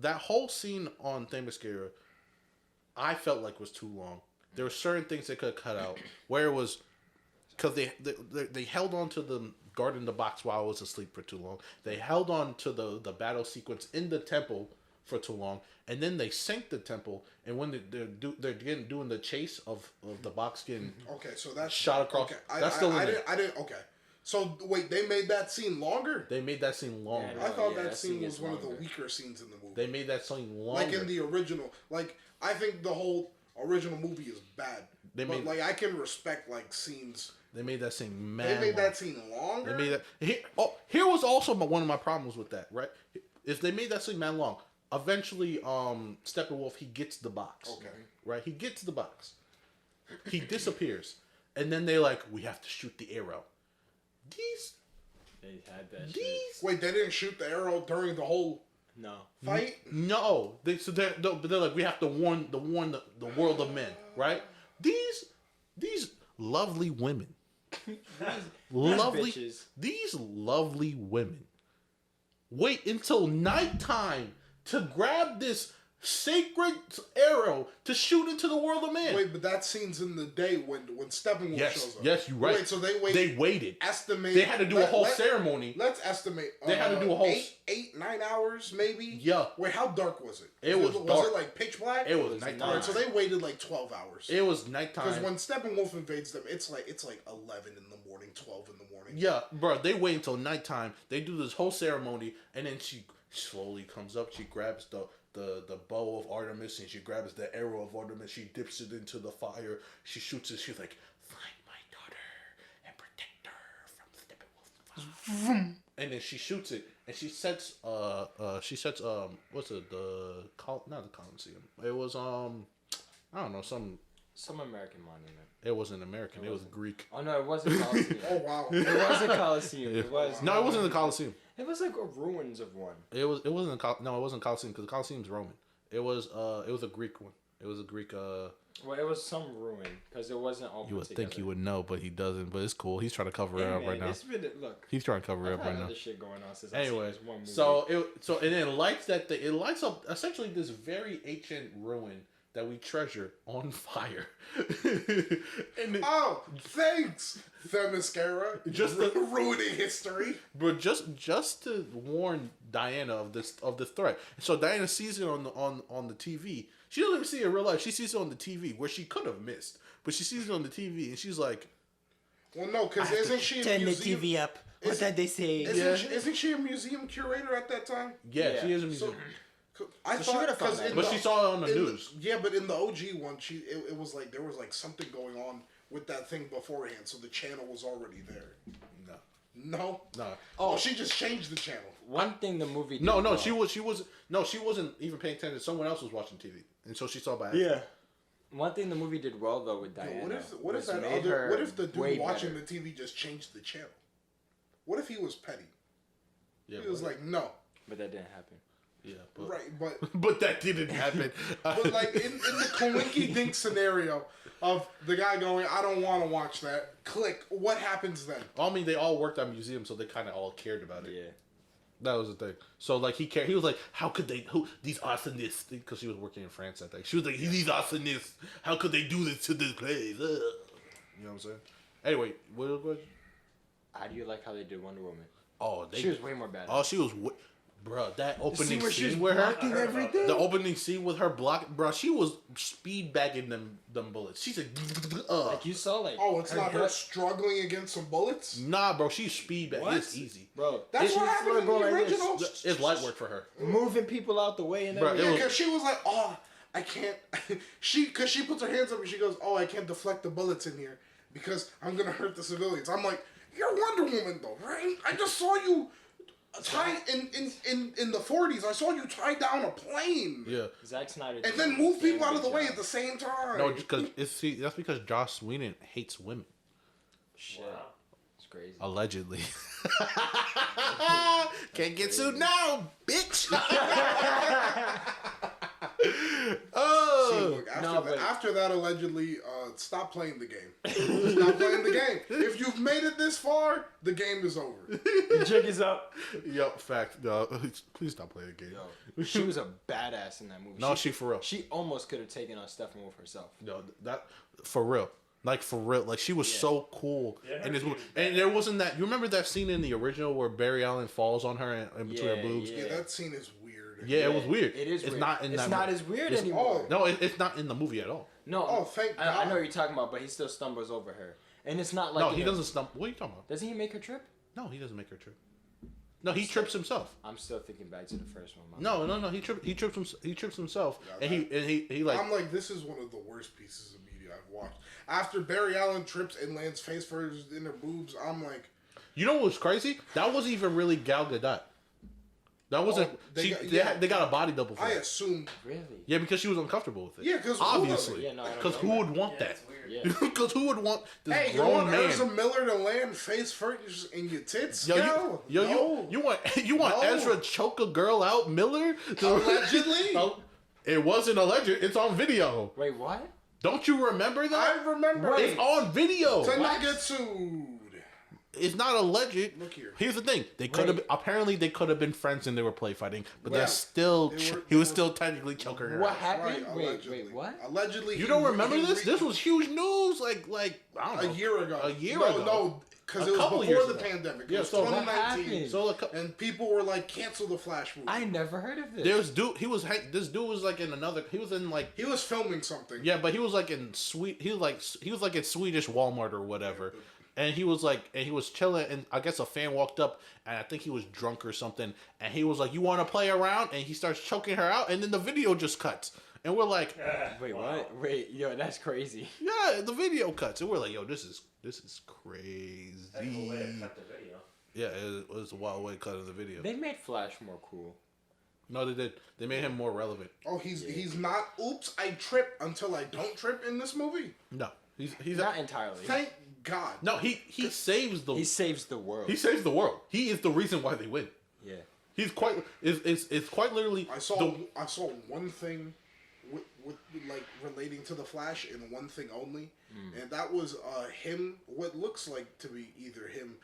that whole scene on Themyscira, I felt like was too long. There were certain things they could have cut out. Where it was, because they held on to the guard in the box while I was asleep for too long. They held on to the battle sequence in the temple for too long, and then they sank the temple. And when they're doing the chase of the box getting so that's shot across. Okay. I didn't. Okay. So wait, they made that scene longer. They made that scene longer. I thought that scene was one of the weaker scenes in the movie. They made that scene longer. Like in the original. Like I think the whole original movie is bad. But I can respect like scenes. They made that scene mad. They made that scene longer. They made that. Here was also one of my problems with that. Right, if they made that scene mad long, eventually, Steppenwolf he gets the box. Okay. Right, he gets the box. He disappears, and then we have to shoot the arrow. They had that. Wait, they didn't shoot the arrow during the whole fight? No. They're like, we have to warn the world of men, right? These lovely women. These lovely women wait until nighttime to grab this sacred arrow to shoot into the world of man. Wait, but that scene's in the day when Steppenwolf shows up. Yes, you're right. Wait, so they waited. Estimate. They had to do a whole ceremony. Let's estimate. They had to do a whole 9 hours, maybe. Yeah. Wait, how dark was it? It was dark. Was it like pitch black? It was nighttime. Right, so they waited like 12 hours. It was nighttime. Because when Steppenwolf invades them, it's like 11 in the morning, 12 in the morning. Yeah, bro. They wait until nighttime. They do this whole ceremony, and then she slowly comes up. She grabs the bow of Artemis, and she grabs the arrow of Artemis. She dips it into the fire. She shoots it. She's like, "Find my daughter and protect her from Steppenwolf." And then she shoots it, and she sets what's it, not the Colosseum. It was I don't know, some American monument. It wasn't American. It was Greek. Oh no, it wasn't Colosseum. Oh wow, it wasn't Colosseum. It was. No, it wasn't the Colosseum. It was like ruins of one. It wasn't it wasn't Colosseum, because the Colosseum's Roman. It was a Greek one. It was a Greek. Well, it was some ruin. Because it wasn't all. You would think he would know, but he doesn't. But it's cool. He's trying to cover it up right now. He's trying to cover it up right now. Other shit going on since anyway, I seen this one movie. so it lights up essentially this very ancient ruin that we treasure on fire. Thanks, Themyscira. Just ruining history. But just to warn Diana of this threat. So Diana sees it on the TV. She doesn't even see it in real life. She sees it on the TV where she could have missed, but she sees it on the TV and she's like, "Well, no, because isn't she turn the TV up? What did they say? Isn't she a museum curator at that time? Yeah, she is a museum. I thought because she saw it on the news. Yeah, but in the OG one, it was like there was like something going on with that thing beforehand, so the channel was already there. No. Oh, she just changed the channel. One thing the movie. She wasn't even paying attention. Someone else was watching TV, and so she saw by accident. Yeah. One thing the movie did well though with Diana. What if the dude watching the TV just changed the channel? What if he was petty? Yeah, he was like, no. But that didn't happen. Yeah, but that didn't happen. But like in the Coinky Dink scenario of the guy going, I don't want to watch that. Click. What happens then? I mean, they all worked at museums, so they kind of all cared about it. Yeah, that was the thing. So like he cared. He was like, how could they? These arsonists? Because she was working in France that day. She was like, these arsonists. How could they do this to this place? You know what I'm saying? Anyway, what? How do you like how they did Wonder Woman? Oh, she was way more badass. Oh, she was. Bro, that opening scene where blocking everything. The opening scene with her block, bro, she was speed bagging them bullets. She said, like you saw, like it's not her struggling against some bullets. Nah, bro, she's speed bagging. It's easy, bro. That's what happened in the original. It's light work for her, moving people out the way and everything. Yeah, because she was like, I can't. Because she puts her hands up and she goes, I can't deflect the bullets in here because I'm gonna hurt the civilians. I'm like, you're Wonder Woman though, right? I just saw you. In the 40s, I saw you tie down a plane. Yeah, Zack Snyder. And then move people out of the way at the same time. No, because that's because Joss Whedon hates women. Shit, it's crazy. Allegedly. Can't get sued now, bitch. See, look, after that, allegedly, stop playing the game. Stop playing the game. If you've made it this far, the game is over. The jig is up. Yo, fact. No, please stop playing the game. Yo, she was a badass in that movie. No, she for real. She almost could have taken on Steppenwolf herself. No, that for real. Like for real, like she was so cool, and there wasn't that. You remember that scene in the original where Barry Allen falls on her in between her boobs? Yeah, that scene is weird. Yeah, it was weird. It is. It's weird. not in. It's not as weird anymore. No, it's not in the movie at all. No. Thank God. I know what you're talking about, but he still stumbles over her, and it's not like. No, he doesn't stumble. What are you talking about? Doesn't he make her trip? No, he doesn't make her trip. No, he trips himself. I'm still thinking back to the first one. No. He trips himself, and he like. I'm like, this is one of the worst pieces of media I've watched. After Barry Allen trips and lands face first in her boobs, I'm like, you know what's crazy? That wasn't even really Gal Gadot. That wasn't. They got a body double for I her. assumed. Really? Yeah, because she was uncomfortable with it. Yeah, because obviously. Because who would want that? Because who would want this grown man? Ezra Miller to land face first in your tits? You want Ezra choke a girl out, Miller? Allegedly. It wasn't alleged. It's on video. Wait, what? Don't you remember that? I remember. It's on video. To not get sued. It's not alleged. Look here. Here's the thing. They could have apparently they could have been friends and they were play fighting, but that's still he was still technically choking her. What happened? Right, wait, what? Allegedly. You don't remember this? This was huge news. Like I don't know. A year ago. No, because it was before the pandemic. Yeah, so 2019. And people were like, cancel the Flash movie. I never heard of this. This dude was like in another. He was filming something. Yeah, but he was like in He was like in Swedish Walmart or whatever. And he was chilling, and I guess a fan walked up, and I think he was drunk or something, and he was like, "You want to play around?" And he starts choking her out, and then the video just cuts, and we're like, "Wait, what? Wait, yo, that's crazy." Yeah, the video cuts, and we're like, "Yo, this is crazy." That's the way to cut the video. Yeah, it was a wild way to cut the video. They made Flash more cool. No, they did. They made him more relevant. Oh, he's not. Oops, I trip until I don't trip in this movie. No, he's not entirely. Thank God. No, he saves the. He saves the world. He saves the world. He is the reason why they win. Yeah. He's quite. It's quite literally. I saw one thing with like relating to the Flash in one thing only, and that was him. What looks like to be either him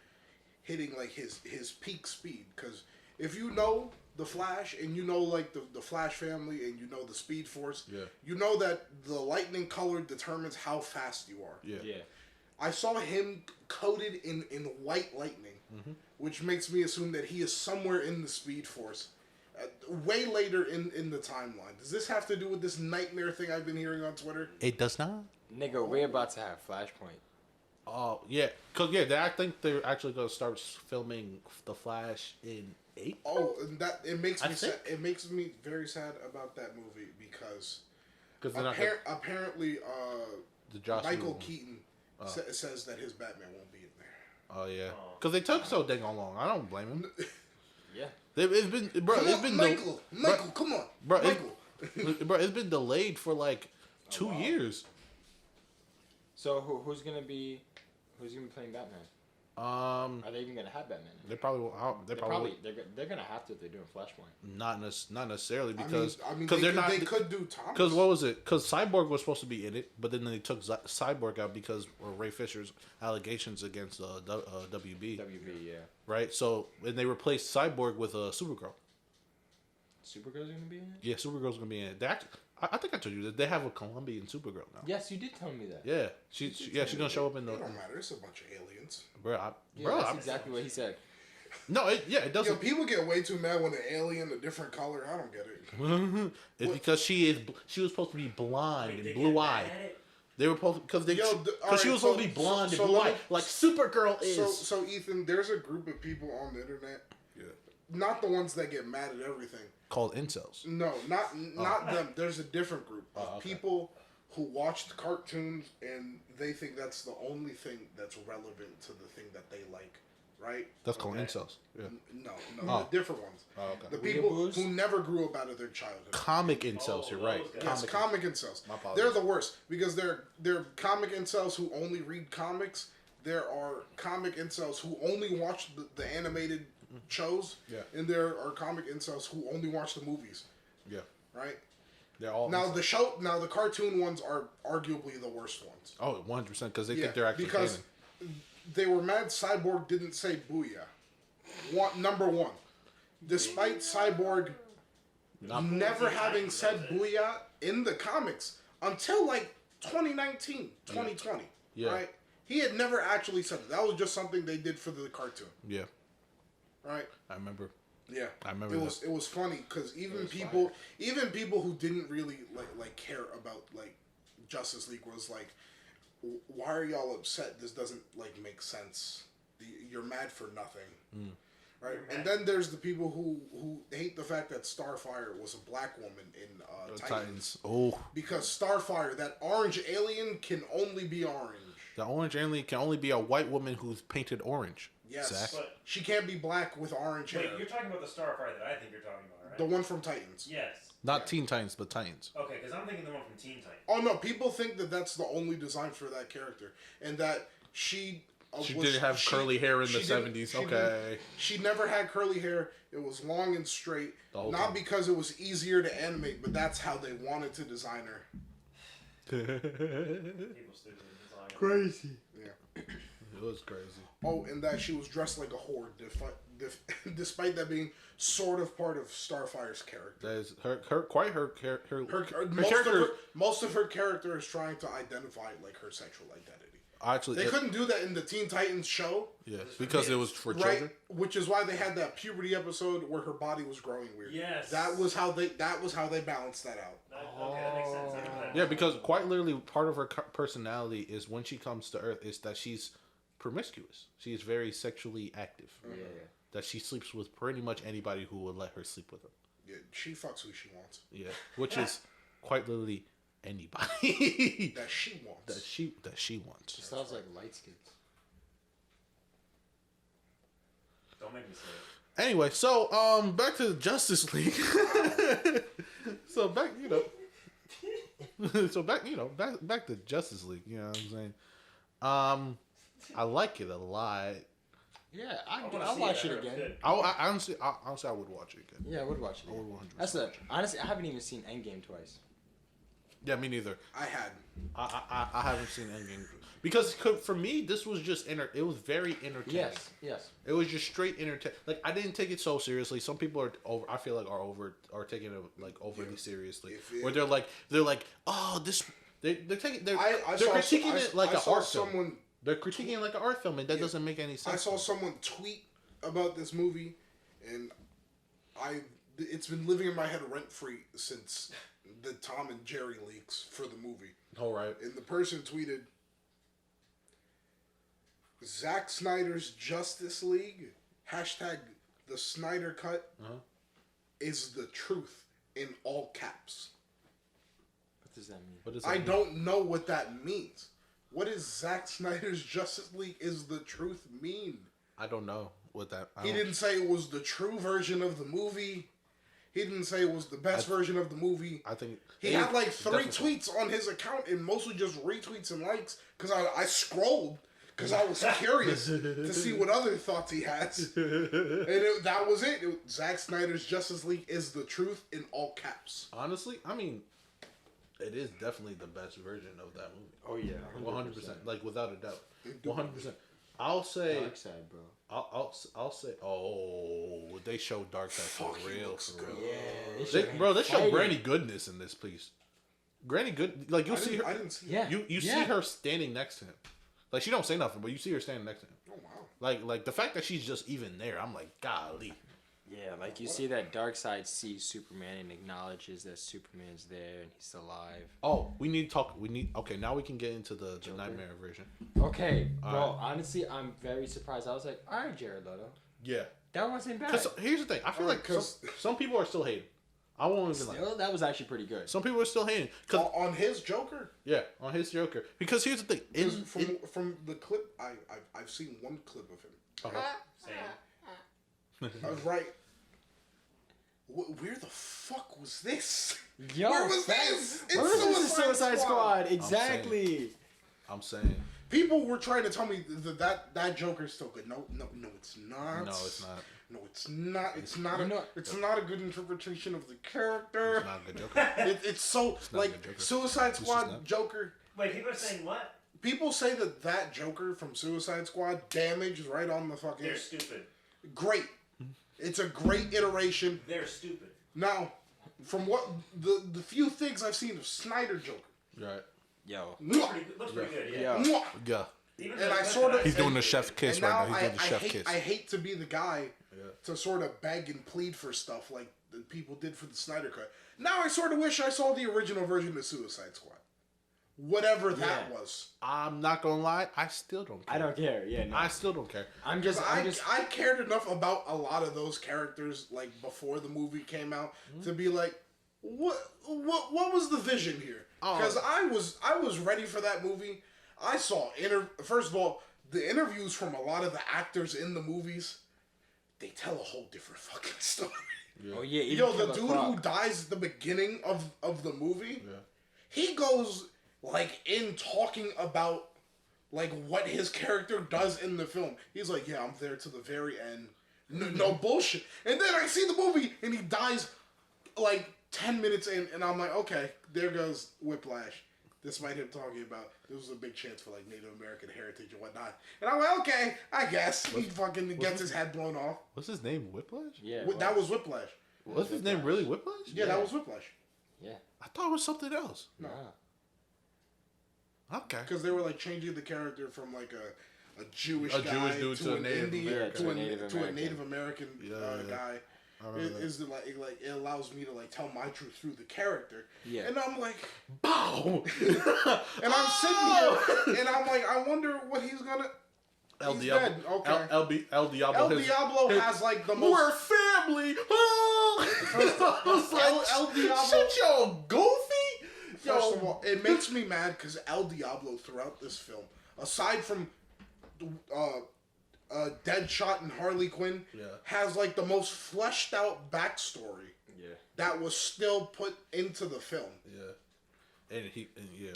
hitting like his peak speed. Because if you know the Flash and you know like the Flash family and you know the Speed Force, you know that the lightning color determines how fast you are. Yeah. I saw him coated in white lightning, which makes me assume that he is somewhere in the Speed Force. Way later in the timeline. Does this have to do with this nightmare thing I've been hearing on Twitter? It does not. Nigga, we're about to have Flashpoint. Oh, yeah. Because, I think they're actually going to start filming The Flash in April. Oh, and that it makes me sad. It makes me very sad about that movie because apparently Michael Keaton says that his Batman won't be in there. Oh, yeah. Because they took so dang long. I don't blame him. Yeah. It's been Michael, come on. Bro, it's been delayed for like 2 years. So who's gonna be playing Batman? Are they even gonna have Batman? They probably won't. They're gonna have to if they're doing Flashpoint. Not necessarily because they could do Thomas. Because what was it? Because Cyborg was supposed to be in it, but then they took Cyborg out because of Ray Fisher's allegations against WB. WB, yeah. Right. So and they replaced Cyborg with Supergirl. Supergirl's gonna be in it. Yeah, Supergirl's gonna be in it. I think I told you that they have a Colombian Supergirl now. Yes, you did tell me that. Yeah, she's gonna show up in the. It don't matter. It's a bunch of aliens. That's exactly what he said. No, it doesn't. Yo, people get way too mad when an alien a different color. I don't get it. It's because she was supposed to be blonde and blue eyed. They were supposed because she was supposed to be blonde and blue eyed like Supergirl is. So Ethan, there's a group of people on the internet. Yeah. Not the ones that get mad at everything. Called incels. No, not them. There's a different group of people who watched cartoons and they think that's the only thing that's relevant to the thing that they like, right? That's called incels. Yeah. No, the different ones. Oh, okay. The people who never grew up out of their childhood. Comic incels, you're right. Yes, comic incels. They're the worst because they're comic incels who only read comics. There are comic incels who only watch the animated shows, and there are comic incels who only watch the movies. Yeah. Right? They're all the cartoon ones are arguably the worst ones. Oh, 100% because they think they're actually because canon. They were mad Cyborg didn't say booyah. Number one. Despite Cyborg never having said booyah in the comics until like 2019, 2020. Yeah. Right? He had never actually said it. That was just something they did for the cartoon. Yeah. Right? I remember. Yeah, I remember. It was funny because even people who didn't really like care about like Justice League was like, why are y'all upset? This doesn't like make sense. You're mad for nothing, right? And then there's the people who hate the fact that Starfire was a black woman in Titans. Oh, because Starfire, that orange alien, can only be orange. The orange alien can only be a white woman who's painted orange. Yes, but she can't be black with orange hair. Wait, you're talking about the Starfire that I think you're talking about, right? The one from Titans. Yes. Not Teen Titans, but Titans. Okay, because I'm thinking the one from Teen Titans. Oh no, people think that that's the only design for that character, and that she didn't have curly hair in the 70s. Okay. She never had curly hair. It was long and straight. Not because it was easier to animate, but that's how they wanted to design her. People stupid design. Crazy. Yeah. It was crazy. Oh, and that she was dressed like a whore, despite that being sort of part of Starfire's character. That is her character. Most of her character is trying to identify like her sexual identity. Actually, they couldn't do that in the Teen Titans show. Yeah, because it was for children. Which is why they had that puberty episode where her body was growing weird. Yes, that was how they balanced that out. Okay, that makes sense. Yeah, because quite literally, part of her personality is when she comes to Earth is that she's promiscuous. She is very sexually active. Yeah. That she sleeps with pretty much anybody who would let her sleep with them. Yeah, she fucks who she wants. Yeah, which is quite literally anybody that she wants. That she wants. She sounds like light skins. Don't make me say it. Anyway, so back to the Justice League. So back to Justice League. You know what I'm saying? I like it a lot. Yeah, I'll watch it again. Honestly, I would watch it again. Yeah, I would watch it. I would 100%. Honestly, I haven't even seen Endgame twice. Yeah, me neither. I had. I haven't seen Endgame because for me this was just it was very entertaining. Yes. It was just straight entertaining. Like I didn't take it so seriously. Some people I feel like are taking it like overly seriously. Where they're like oh this they're taking they're critiquing it like an art film. They're critiquing it like an art film, and that doesn't make any sense. I saw someone tweet about this movie, and it's been living in my head rent free since the Tom and Jerry leaks for the movie. All right. And the person tweeted, Zack Snyder's Justice League, hashtag the Snyder Cut, is the truth in all caps. What does that mean? I don't know what that means. What does Zack Snyder's Justice League is the truth mean? I don't know what that... He didn't say it was the true version of the movie. He didn't say it was the best version of the movie. I think... He had like 3 tweets on his account and mostly just retweets and likes because I scrolled because I was curious to see what other thoughts he has. And that was it. Zack Snyder's Justice League is the truth in all caps. Honestly, I mean... It is definitely the best version of that movie. Oh yeah, 100%. Like without a doubt, 100%. I'll say Darkseid, bro. I'll say. Oh, they show Darkseid for real. Yeah, they show Granny Goodness in this, please. Granny Good, like you'll see her. I didn't see. Yeah, you see her standing next to him. Like she don't say nothing, but you see her standing next to him. Oh wow. Like the fact that she's just even there, I'm like, golly. Yeah, like you see that Darkseid sees Superman and acknowledges that Superman's there and he's alive. Oh, we need to talk. Okay, now we can get into the nightmare version. Okay, bro. Honestly, I'm very surprised. I was like, all right, Jared Leto. Yeah. That wasn't bad. Here's the thing. I feel like some people are still hating. I won't even lie. That was actually pretty good. Some people are still hating. On his Joker? Yeah, on his Joker. Because here's the thing. From the clip, I've seen one clip of him. Same. I was right. Where the fuck was this? Yo, where was this? It's Suicide Squad. Exactly. I'm saying. People were trying to tell me that Joker's still good. No, it's not. No, it's not. No, it's not. It's not a good interpretation of the character. It's not a good Joker. It's so like Suicide Squad Joker. Wait, people are saying what? People say that Joker from Suicide Squad damaged right on the fucking. They're stupid. Great. It's a great iteration. They're stupid. Now, from what the few things I've seen of Snyder Joker. Right. Yo. Looks pretty good, yeah. Yeah. And I sort of... He's doing the chef kiss right now. He's doing the chef kiss. I hate to be the guy to sort of beg and plead for stuff like the people did for the Snyder Cut. Now I sort of wish I saw the original version of Suicide Squad. Whatever that was. I'm not gonna lie, I still don't care. I don't care. Yeah, no. I still don't care. I cared enough about a lot of those characters like before the movie came out to be like, what was the vision here? Because I was ready for that movie. I saw first of all, the interviews from a lot of the actors in the movies, they tell a whole different fucking story. Yeah. Oh yeah, yo, the dude who dies at the beginning of the movie, he goes like in talking about like what his character does in the film. He's like, yeah, I'm there to the very end. No bullshit. And then I see the movie and he dies like 10 minutes in, and I'm like, okay, there goes Whiplash. Despite him talking about this was a big chance for like Native American heritage and whatnot. And I'm like, okay, I guess. He fucking gets his head blown off. What's his name? Whiplash? Yeah. That was Whiplash. What's his name really? Whiplash? Yeah, that was Whiplash. Yeah. I thought it was something else. No. Okay. Because they were like changing the character from like a Jewish guy Jewish dude to a Native American to a Native American guy. Is like it allows me to like tell my truth through the character. Yeah. And I'm like, bow. And I'm sitting here and I'm like, I wonder what he's gonna. El he's Diablo. dead. Okay. El Diablo. El Diablo has like the most. We're family. Oh. El Diablo. Shut your goofy. First of all, it makes me mad because El Diablo throughout this film, aside from Deadshot and Harley Quinn, has like the most fleshed out backstory that was still put into the film. Yeah.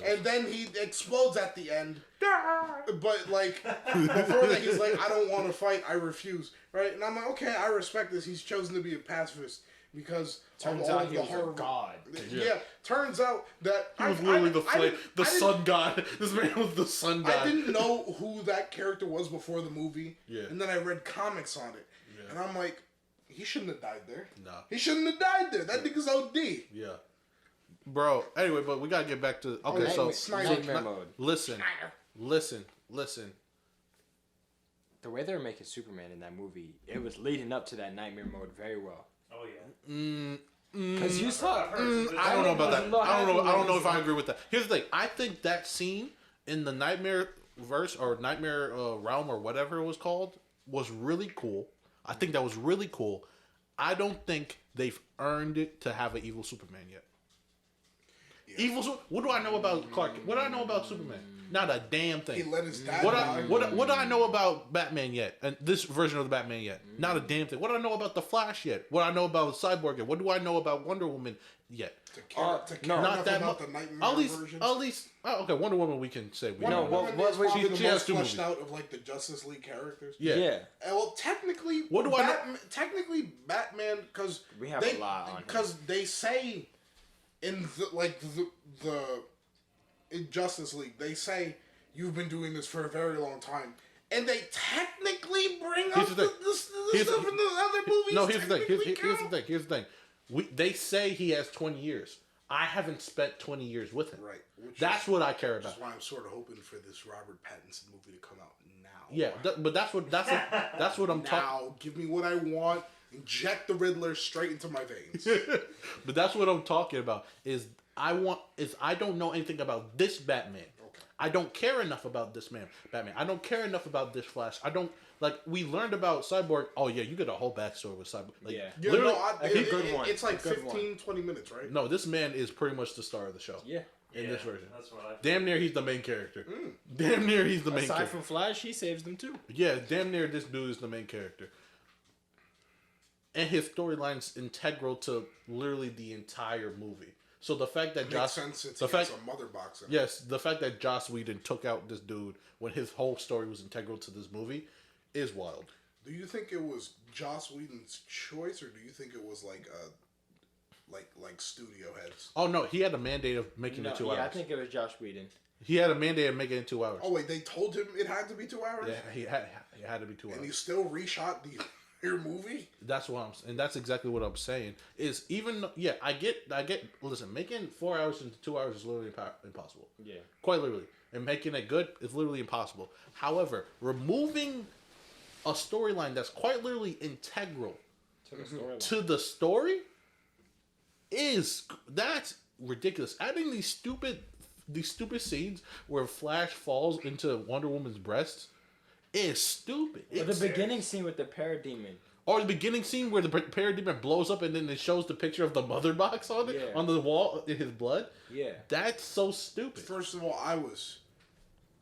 And then he explodes at the end. But like before that he's like, I don't want to fight, I refuse. Right? And I'm like, okay, I respect this. He's chosen to be a pacifist. because turns of all out of he the was horror. a god. Yeah, turns out that he was literally the sun god. This man was the sun god. I didn't know who that character was before the movie. Yeah. And then I read comics on it. Yeah. And I'm like, he shouldn't have died there. Nah. He shouldn't have died there. That nigga's OD. Yeah. Bro, anyway, but we gotta get back to... Okay, so... Nightmare mode. Listen. The way they were making Superman in that movie, it was leading up to that nightmare mode very well. Oh, yeah. Because you saw... I don't know about that. I don't know if I agree with that. Here's the thing. I think that scene in the Nightmare verse or Nightmare realm or whatever it was called was really cool. I think that was really cool. I don't think they've earned it to have an evil Superman yet. Yeah. What do I know about Clark? What do I know about Superman? Not a damn thing. He let his dad die. What do I know about Batman yet? And this version of the Batman yet? Not a damn thing. What do I know about the Flash yet? What do I know about Cyborg yet? What do I know about Wonder Woman yet? Not that much. The Nightmare version. At least, okay, Wonder Woman we can say. She has fleshed out of like the Justice League characters. Yeah. Well, technically, technically, Batman because we have a lot on because they say in in Justice League they say you've been doing this for a very long time, and they technically bring up the stuff in the other movies. No, here's the thing. They say he has 20 years. I haven't spent 20 years with him. Right. That's what I care about. That's why I'm sort of hoping for this Robert Pattinson movie to come out now. Yeah, but that's what I'm talking. Now, give me what I want. Inject the Riddler straight into my veins. But that's what I'm talking about. I don't know anything about this Batman. Okay. I don't care enough about this Batman. I don't care enough about this Flash. I don't. Like, we learned about Cyborg. Oh, yeah, you get a whole backstory with Cyborg. Like, literally, it's like 15, 20 minutes, right? No, this man is pretty much the star of the show. Yeah. In this version. That's what I feel. Damn near he's the main character. Damn near he's the main character. Aside from Flash, he saves them too. Yeah, damn near this dude is the main character. And his storyline's integral to literally the entire movie. So the fact that makes sense since he has a mother box. Yes, the fact that Joss Whedon took out this dude when his whole story was integral to this movie is wild. Do you think it was Joss Whedon's choice, or do you think it was like studio heads? Oh no, he had a mandate of making it 2 hours. Yeah, I think it was Joss Whedon. He had a mandate of making it 2 hours. Oh wait, they told him it had to be 2 hours. Yeah, it had to be 2 hours. And he still reshot the entire movie. That's what and that's exactly what I'm saying. Is even I get. Listen, making 4 hours into 2 hours is literally impossible. Yeah, quite literally, and making it good is literally impossible. However, removing a storyline that's quite literally integral to the story that's ridiculous. Adding these stupid scenes where Flash falls into Wonder Woman's breasts is stupid. Or the beginning scene with the parademon. Or the beginning scene where the parademon blows up and then it shows the picture of the mother box on it on the wall in his blood. Yeah, that's so stupid. First of all, I was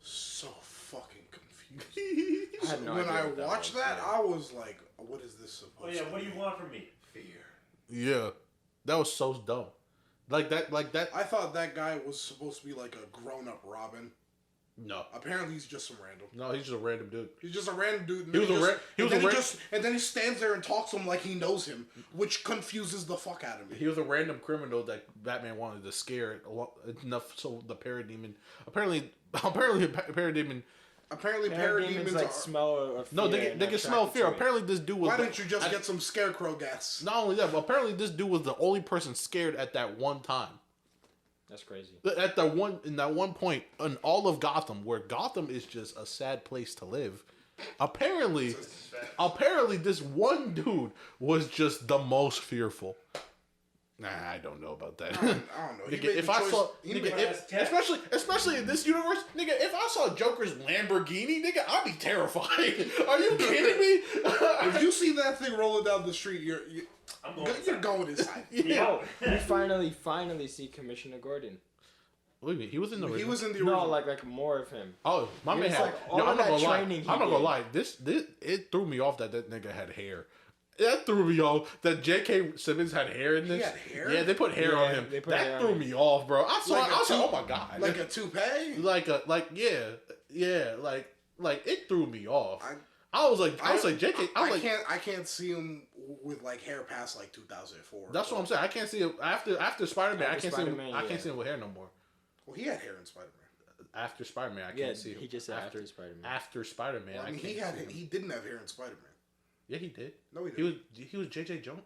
so fucking confused. When I watched that, I was like, "What is this supposed to be?" Oh yeah, what do you want from me? Fear. Yeah, that was so dumb. Like that. I thought that guy was supposed to be like a grown-up Robin. No. Apparently he's just some random. No, he's just a random dude. He's just a random dude. And then he stands there and talks to him like he knows him, which confuses the fuck out of me. He was a random criminal that Batman wanted to scare enough so the parademon. Apparently parademons like smell of fear. No, they can smell fear. Apparently this dude was. Why didn't you just get some scarecrow gas? Not only that, but apparently this dude was the only person scared at that one time. That's crazy. At that one point in all of Gotham, where Gotham is just a sad place to live, apparently this one dude was just the most fearful. Nah, I don't know about that. I don't know. Especially in this universe, nigga, if I saw Joker's Lamborghini, nigga, I'd be terrified. Are you kidding me? If you see that thing rolling down the street, you're going inside. Yeah. We finally see Commissioner Gordon. What do you mean? He was in the original. He was in the original. No, like more of him. Oh, my man had. Like I'm not gonna lie. This it threw me off that nigga had hair. That threw me off. That J.K. Simmons had hair in this. He had hair? Yeah, they put hair on him. That threw me off, bro. I saw. Oh my god. Like a toupee. Like it threw me off. I was like, JK. I can't see him with like hair past like 2004. That's what I'm saying. I can't see him after Spider-Man. I can't see him. I can't see him with hair no more. Well, he had hair in Spider-Man. After Spider-Man, I can't see him. He just said after Spider-Man. After Spider-Man, well, I mean, he didn't have hair in Spider-Man. Yeah, he did. No, he didn't. He was J.J. Jones.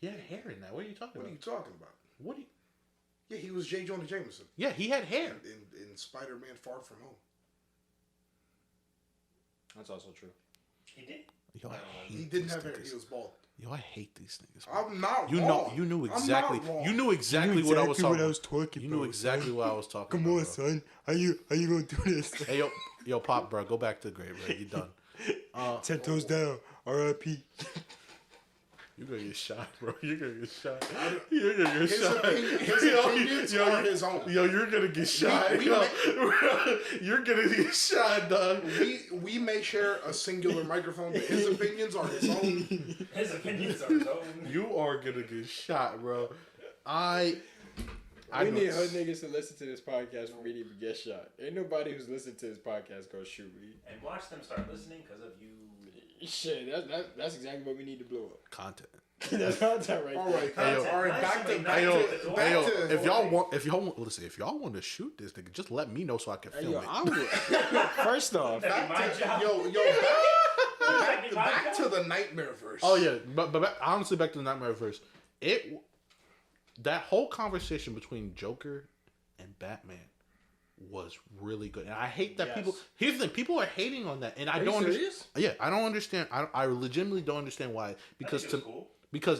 He had hair in that. What are you talking about? What are you talking about? What? Yeah, he was J. Jonah Jameson. Yeah, he had hair in Spider-Man: Far From Home. That's also true. He did. Yo, he didn't have hair. He was bald. Yo, I hate these niggas. I'm not wrong. You knew exactly. You knew exactly what I was talking about. You knew exactly what I was talking about. Come on, son. How you gonna do this? Hey, yo, Pop, bro, go back to the grave, bro. You done. 10 toes down. R.I.P. You're gonna get shot, bro. You're gonna get shot. You're gonna get shot. His opinions are his own. Yo, you're gonna get shot. You're gonna get shot, dog. We may share a singular microphone, but his opinions are his own. His opinions are his own. You are gonna get shot, bro. We need her niggas to listen to this podcast for me to even get shot. Ain't nobody who's listening to this podcast gonna shoot me. And watch them start listening because of you. Shit, that's exactly what we need to blow up. Content. That's content right there. All right, back to if y'all want to shoot this nigga, just let me know so I can film it. First off, back to the Nightmare verse. Oh yeah, but honestly, back to the Nightmare verse. That whole conversation between Joker and Batman was really good, and I hate that people. Here's the thing: people are hating on that, and I don't understand. Yeah, I don't understand. I legitimately don't understand why. Because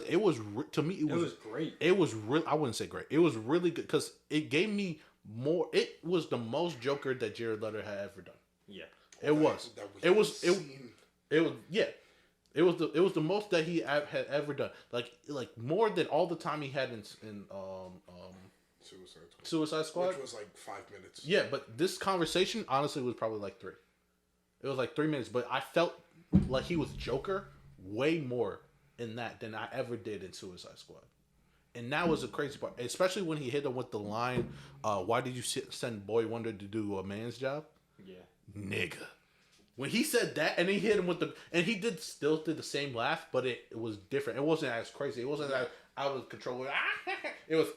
it was to me it was great. It was real. I wouldn't say great. It was really good because it gave me more. It was the most Joker that Jared Leto had ever done. Yeah, it was. It was the most that he had ever done. Like more than all the time he had in Suicide Squad, which was like 5 minutes. Yeah, but this conversation honestly was probably like 3. It was like 3 minutes, but I felt like he was Joker way more in that than I ever did in Suicide Squad. And that was a crazy part, especially when he hit him with the line, "Why did you send Boy Wonder to do a man's job?" Yeah, nigga. When he said that, and he hit him with and he still did the same laugh, but it was different. It wasn't as crazy. It wasn't as out of control. It was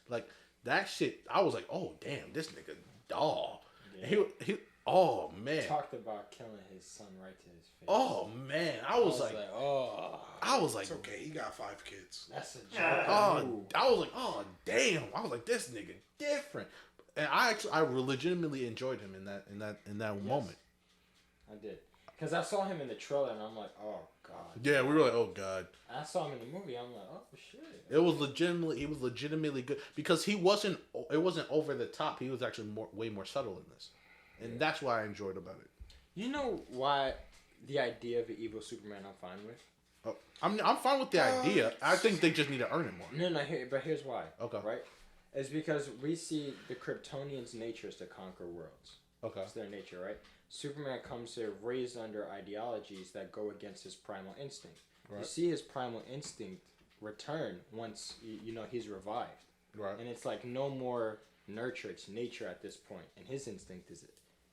like that shit. I was like, oh damn, this nigga dog. Yeah. He oh man. Talked about killing his son right to his face. Oh man, I was like, it's okay. He got 5 kids. That's a joke. I was like, oh damn. I was like, this nigga different. And I legitimately enjoyed him in that moment. I did, because I saw him in the trailer and I'm like, oh god. Yeah, we were like, oh god. I saw him in the movie. I'm like, oh shit. He was legitimately good because it wasn't over the top. He was actually way more subtle in this, and that's what I enjoyed about it. You know why the idea of an evil Superman I'm fine with. Oh, I'm fine with the idea. I think they just need to earn it more. No, but here's why. Okay. Right. It's because we see the Kryptonians' nature is to conquer worlds. Okay. It's their nature, right? Superman comes here raised under ideologies that go against his primal instinct. Right. You see his primal instinct return once, he's revived. Right. And it's like no more nurture. It's nature at this point. And his instinct is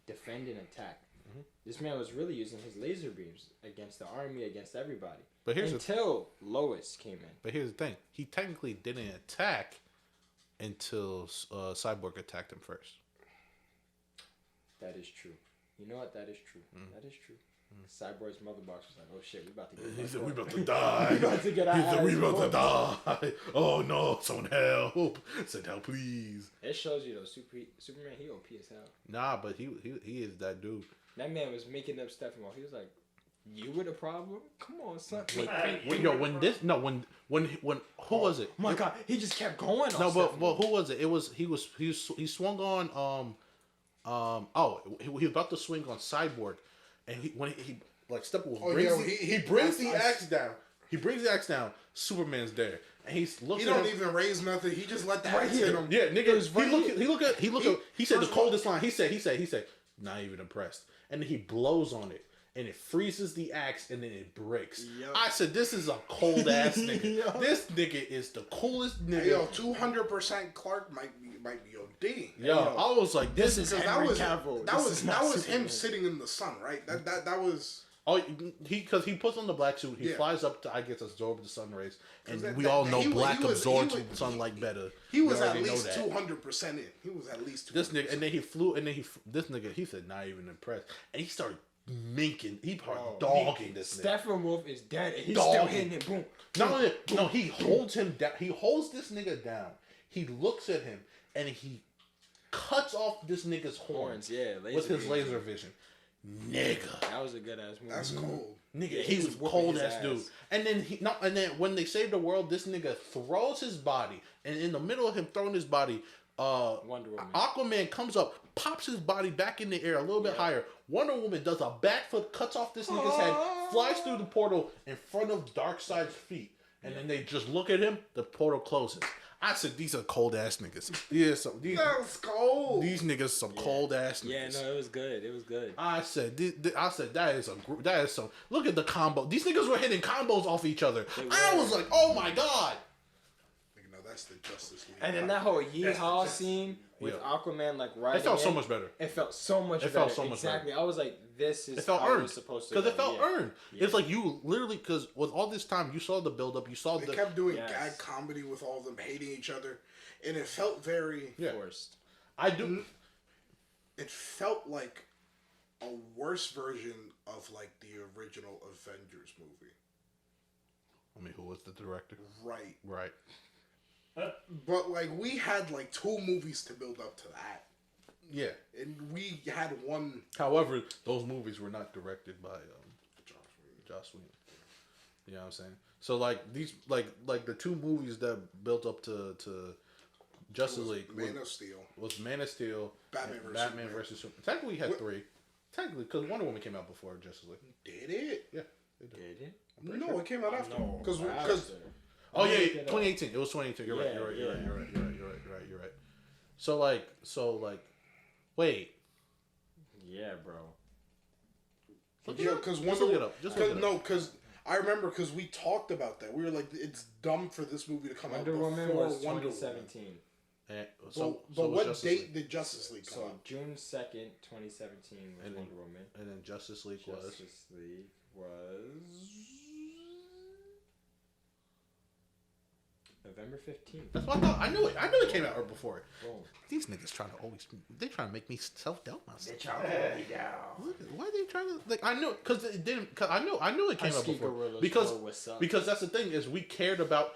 defend and attack. Mm-hmm. This man was really using his laser beams against the army, against everybody. But until Lois came in. But here's the thing. He technically didn't attack until Cyborg attacked him first. That is true. You know what? That is true. That is true. Cyborg's mother box was like, "Oh shit, we about to get." He said, "We about to die." We about to get out. He said, "We about to die." Oh no! Someone help! Send help, please. It shows you though, Superman. He OP as hell. Nah, but he is that dude. That man was making up stuff and he was like, "You were the problem? Come on, son." Who was it? Oh my god, he just kept going. No, but who was it? It was he swung on he was about to swing on Cyborg, and when he brings the axe down. He brings the axe down. Superman's there, and he's looking. He don't even raise nothing. He just let the axe hit him. Yeah, nigga. He said the coldest line. He said, not even impressed. And then he blows on it. and it freezes the axe and then it breaks. Yep. I said, this is a cold ass nigga. This nigga is the coolest nigga. Hey, yo, 200% Clark might be OD. Yo, I was like, this is Henry Cavill. That was him sitting in the sun, right? That was. Oh, because he puts on the black suit, he flies up to, I guess, absorb the sun rays, and we all know black absorbs sunlight better. He was at least 200% in. He was at least 200%. This nigga, and then he flew, and then he said, not even impressed, and he started minking. He started dogging this nigga. Steppenwolf is dead, and he's still hitting him. Boom. No, he holds him down. He holds this nigga down. He looks at him, and he cuts off this nigga's horns with his laser vision. Nigga, that was a good ass movie. That's cold. Nigga, he was cold ass dude. And then when they save the world, this nigga throws his body, and in the middle of him throwing his body, Wonder Woman. Aquaman comes up, pops his body back in the air a little bit higher. Wonder Woman does a backflip, cuts off this nigga's head, flies through the portal in front of Darkseid's feet, and then they just look at him. The portal closes. I said, these are cold ass niggas. That's cold. These niggas some cold ass niggas. Yeah, no, it was good. It was good. I said that is some. Look at the combo. These niggas were hitting combos off each other. I was like, oh my god. No, that's the Justice League. And then that whole yeehaw scene with Aquaman like riding. It felt so much better. It felt so much better. Exactly. I was like, this is how it was supposed to. Because it felt earned. Yeah. It's like you literally, because with all this time, you saw the build up. You saw they kept doing gag comedy with all of them hating each other, and it felt very forced. It felt like a worse version of like the original Avengers movie. I mean, who was the director? Right. But like we had like 2 movies to build up to that. Yeah. And we had one. However, those movies were not directed by Joss Whedon. You know what I'm saying? So like these like the 2 movies that built up to Justice League was Man of Steel, Batman versus Superman. Technically, we had 3. Technically, because Wonder Woman came out before Justice League. Did it? Yeah. Did it? No, it came out after. Because. Oh yeah, 2018. It was 2018. You're right. So like, wait. Yeah, bro. Yeah, because because I remember because we talked about that. We were like, it's dumb for this movie to come out before was Wonder 2017. Woman. But what date did Justice League come out? So June 2nd, 2017 was Wonder Woman. And then Justice League was November 15th. That's what I thought. I knew it came out before it. Boom. These niggas trying to make me self-doubt myself. They trying to hold me down. Why are they trying to, like, I knew, because it didn't, cause I knew it came out before. Because that's the thing is we cared about,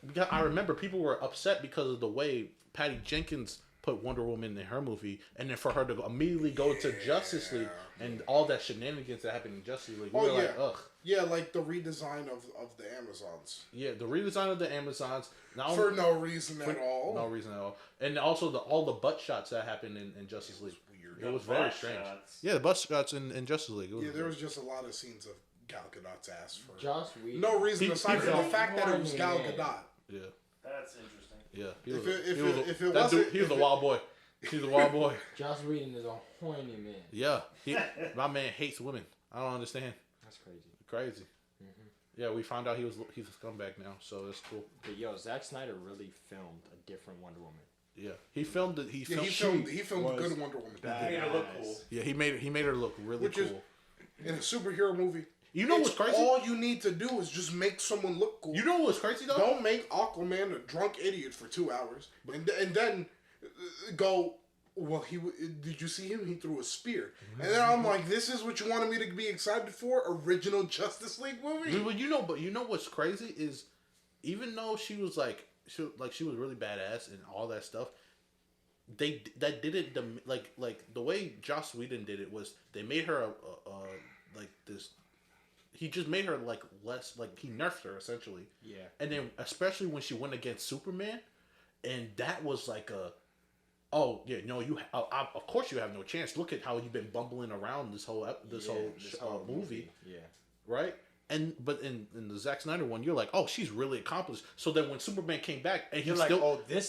because I remember people were upset because of the way Patty Jenkins put Wonder Woman in her movie, and then for her to immediately go to Justice League and all that shenanigans that happened in Justice League. We were like, ugh. Yeah, like the redesign of the Amazons. Yeah, the redesign of the Amazons. For no reason at all. No reason at all. And also all the butt shots that happened in Justice League. Weird. It was very strange. Yeah, the butt shots in Justice League. There was just a lot of scenes of Gal Gadot's ass for Joss Whedon. no reason aside from the fact that it was Gal Gadot. Yeah. That's interesting. Yeah. He was a wild boy. He's a wild boy. Joss Whedon is a horny man. Yeah. My man hates women. I don't understand. That's crazy. Crazy. Mm-hmm. Yeah, we found out he's a scumbag now, so it's cool. But yo, Zack Snyder really filmed a different Wonder Woman. Yeah, he filmed it. He filmed a good Wonder Woman. He made her look cool. Yeah, he made her look really cool. In a superhero movie, you know what's crazy? All you need to do is just make someone look cool. You know what's crazy though? Don't make Aquaman a drunk idiot for 2 hours, and then go. Well, did you see him? He threw a spear, and then I'm like, "This is what you wanted me to be excited for? Original Justice League movie?" But you know what's crazy is, even though she was she was really badass and all that stuff, that didn't the way Joss Whedon did it was they made her like this. He just made her like less, like he nerfed her essentially. Yeah. And then especially when she went against Superman, and that was like a. Oh yeah, no, of course you have no chance. Look at how you've been bumbling around this whole movie. Yeah. Right? But in the Zack Snyder one, you're like, oh, she's really accomplished. So then when Superman came back, and this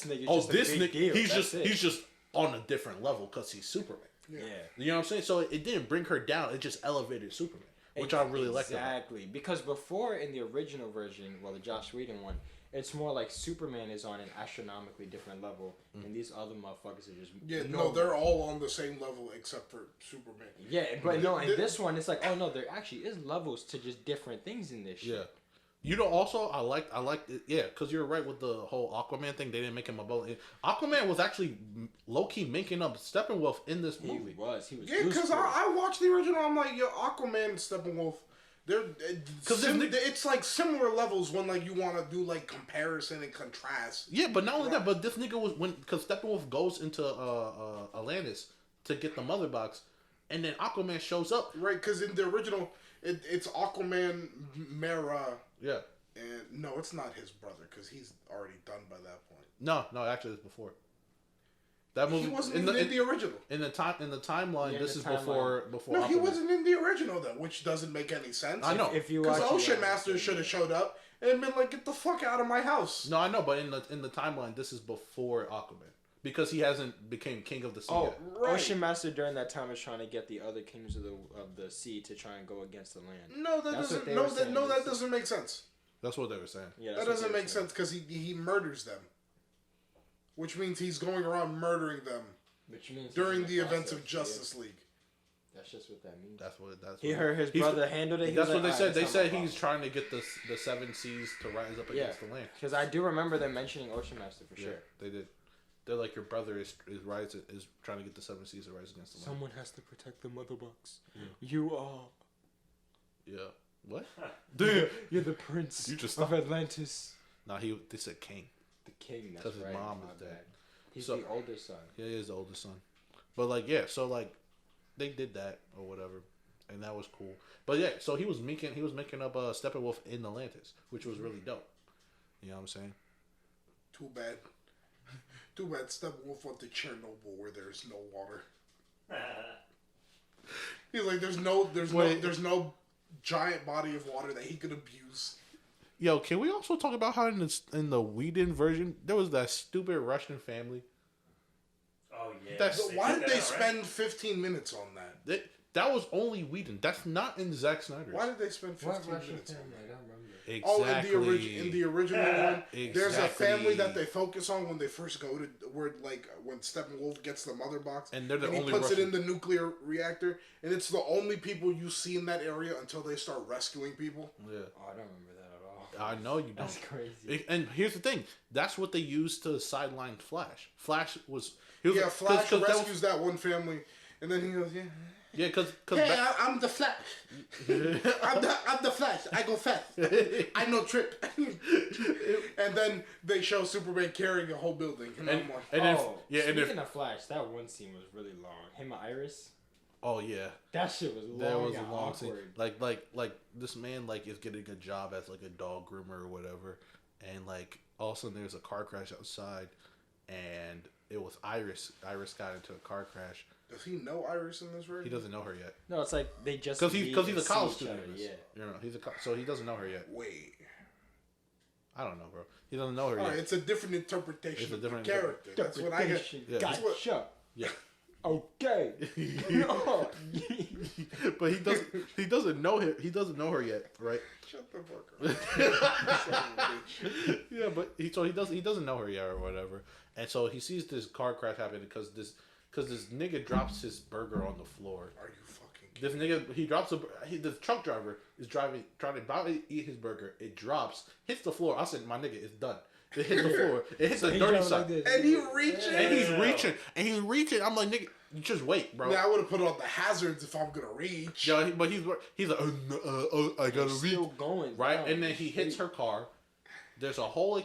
nigga, he's just a big deal. He's just on a different level because he's Superman. Yeah. You know what I'm saying? So it didn't bring her down. It just elevated Superman, which I really liked. Exactly. Because before, in the original version, well, the Joss Whedon one, it's more like Superman is on an astronomically different level, and these other motherfuckers are just... Yeah, no, they're all on the same level except for Superman. Yeah, but no, in this one, it's like, oh no, there actually is levels to just different things in this shit. Yeah. You know, also, I liked it, yeah, because you're right with the whole Aquaman thing. They didn't make him a bully. Aquaman was actually low-key making up Steppenwolf in this movie. He was. Yeah, because I watched the original, I'm like, yo, Aquaman and Steppenwolf, it's like similar levels when like you want to do like comparison and contrast. Yeah, but not only that, but this nigga was because Steppenwolf goes into Atlantis to get the mother box, and then Aquaman shows up. Right, because in the original, it's Aquaman, Mera. Yeah. And no, it's not his brother because he's already done by that point. No, actually, it's before. That movie he wasn't in the original. In the timeline, this is before. No, Aquaman. He wasn't in the original though, which doesn't make any sense. I know because Ocean Master should have showed up and been like, "Get the fuck out of my house." No, I know, but in the timeline, this is before Aquaman because he hasn't became king of the sea yet. Right. Ocean Master during that time is trying to get the other kings of the sea to try and go against the land. No, that doesn't make sense. That's what they were saying. Yeah, that doesn't make sense because he murders them, which means he's going around murdering them. Which means during the events of Justice League. That's just what that means. That's he heard his brother handled it. That's what they said. They said he's trying to get the seven seas to rise up against the land. Because I do remember them mentioning Ocean Master for sure. They did. They're like, your brother is trying to get the seven seas to rise against the land. Someone has to protect the mother box. Yeah. You are. Yeah. What? You're the prince of Atlantis. No, they said king. The king. That's right. Because his mom is dead. He's the oldest son. Yeah, he is the oldest son. But like, yeah, so like, they did that or whatever, and that was cool. But yeah, so he was making up Steppenwolf in Atlantis, which was really dope. You know what I'm saying? Too bad Steppenwolf went to Chernobyl where there's no water. He's like, there's no giant body of water that he could abuse. Yo, can we also talk about how in the Whedon version there was that stupid Russian family? Oh yeah. Why did they spend 15 minutes on that? That was only Whedon. That's not in Zack Snyder's. Why did they spend 15 minutes on that? I don't remember. Exactly. In the original one, exactly. There's a family that they focus on when they first go to where when Steppenwolf gets the mother box and he puts Russian. it in the nuclear reactor, and it's the only people you see in that area until they start rescuing people. Yeah. Oh, I don't remember that at all. I know you don't. That's crazy. And here's the thing: that's what they used to sideline Flash. Flash rescues that one family, and then he goes, yeah. Yeah, because I'm the Flash. I'm the Flash. I go fast. I no trip. And then they show Superman carrying a whole building. Speaking of Flash, that one scene was really long. Him and Iris. Oh yeah, that shit was long. That was a long awkward. Scene. Like this man is getting a job as like a dog groomer or whatever, and like all of a sudden there's a car crash outside, and it was Iris. Iris got into a car crash. Does he know Iris in this version? He doesn't know her yet. No, it's like they just because he's a college student. Yeah, you know, so he doesn't know her yet. Wait, I don't know, bro. He doesn't know her yet. It's a different interpretation. It's a different character. That's what I get. Yeah. Gotcha. Yeah. Okay. But he doesn't know her. He doesn't know her yet, right? Shut the fuck up. Yeah, but he doesn't know her yet or whatever, and so he sees this car crash happen because this nigga drops his burger on the floor. Are you fucking kidding? This nigga the truck driver is trying to eat his burger. It drops, hits the floor. I said, my nigga, it's done. It hit the floor. It hit the dirty side. Like and he's reaching. And he's reaching. I'm like, nigga, just wait, bro. Yeah, I would have put on the hazards if I'm gonna reach. Yeah, but he's like, I gotta reach. Still going, right? down. And then he hits her car. There's a hole.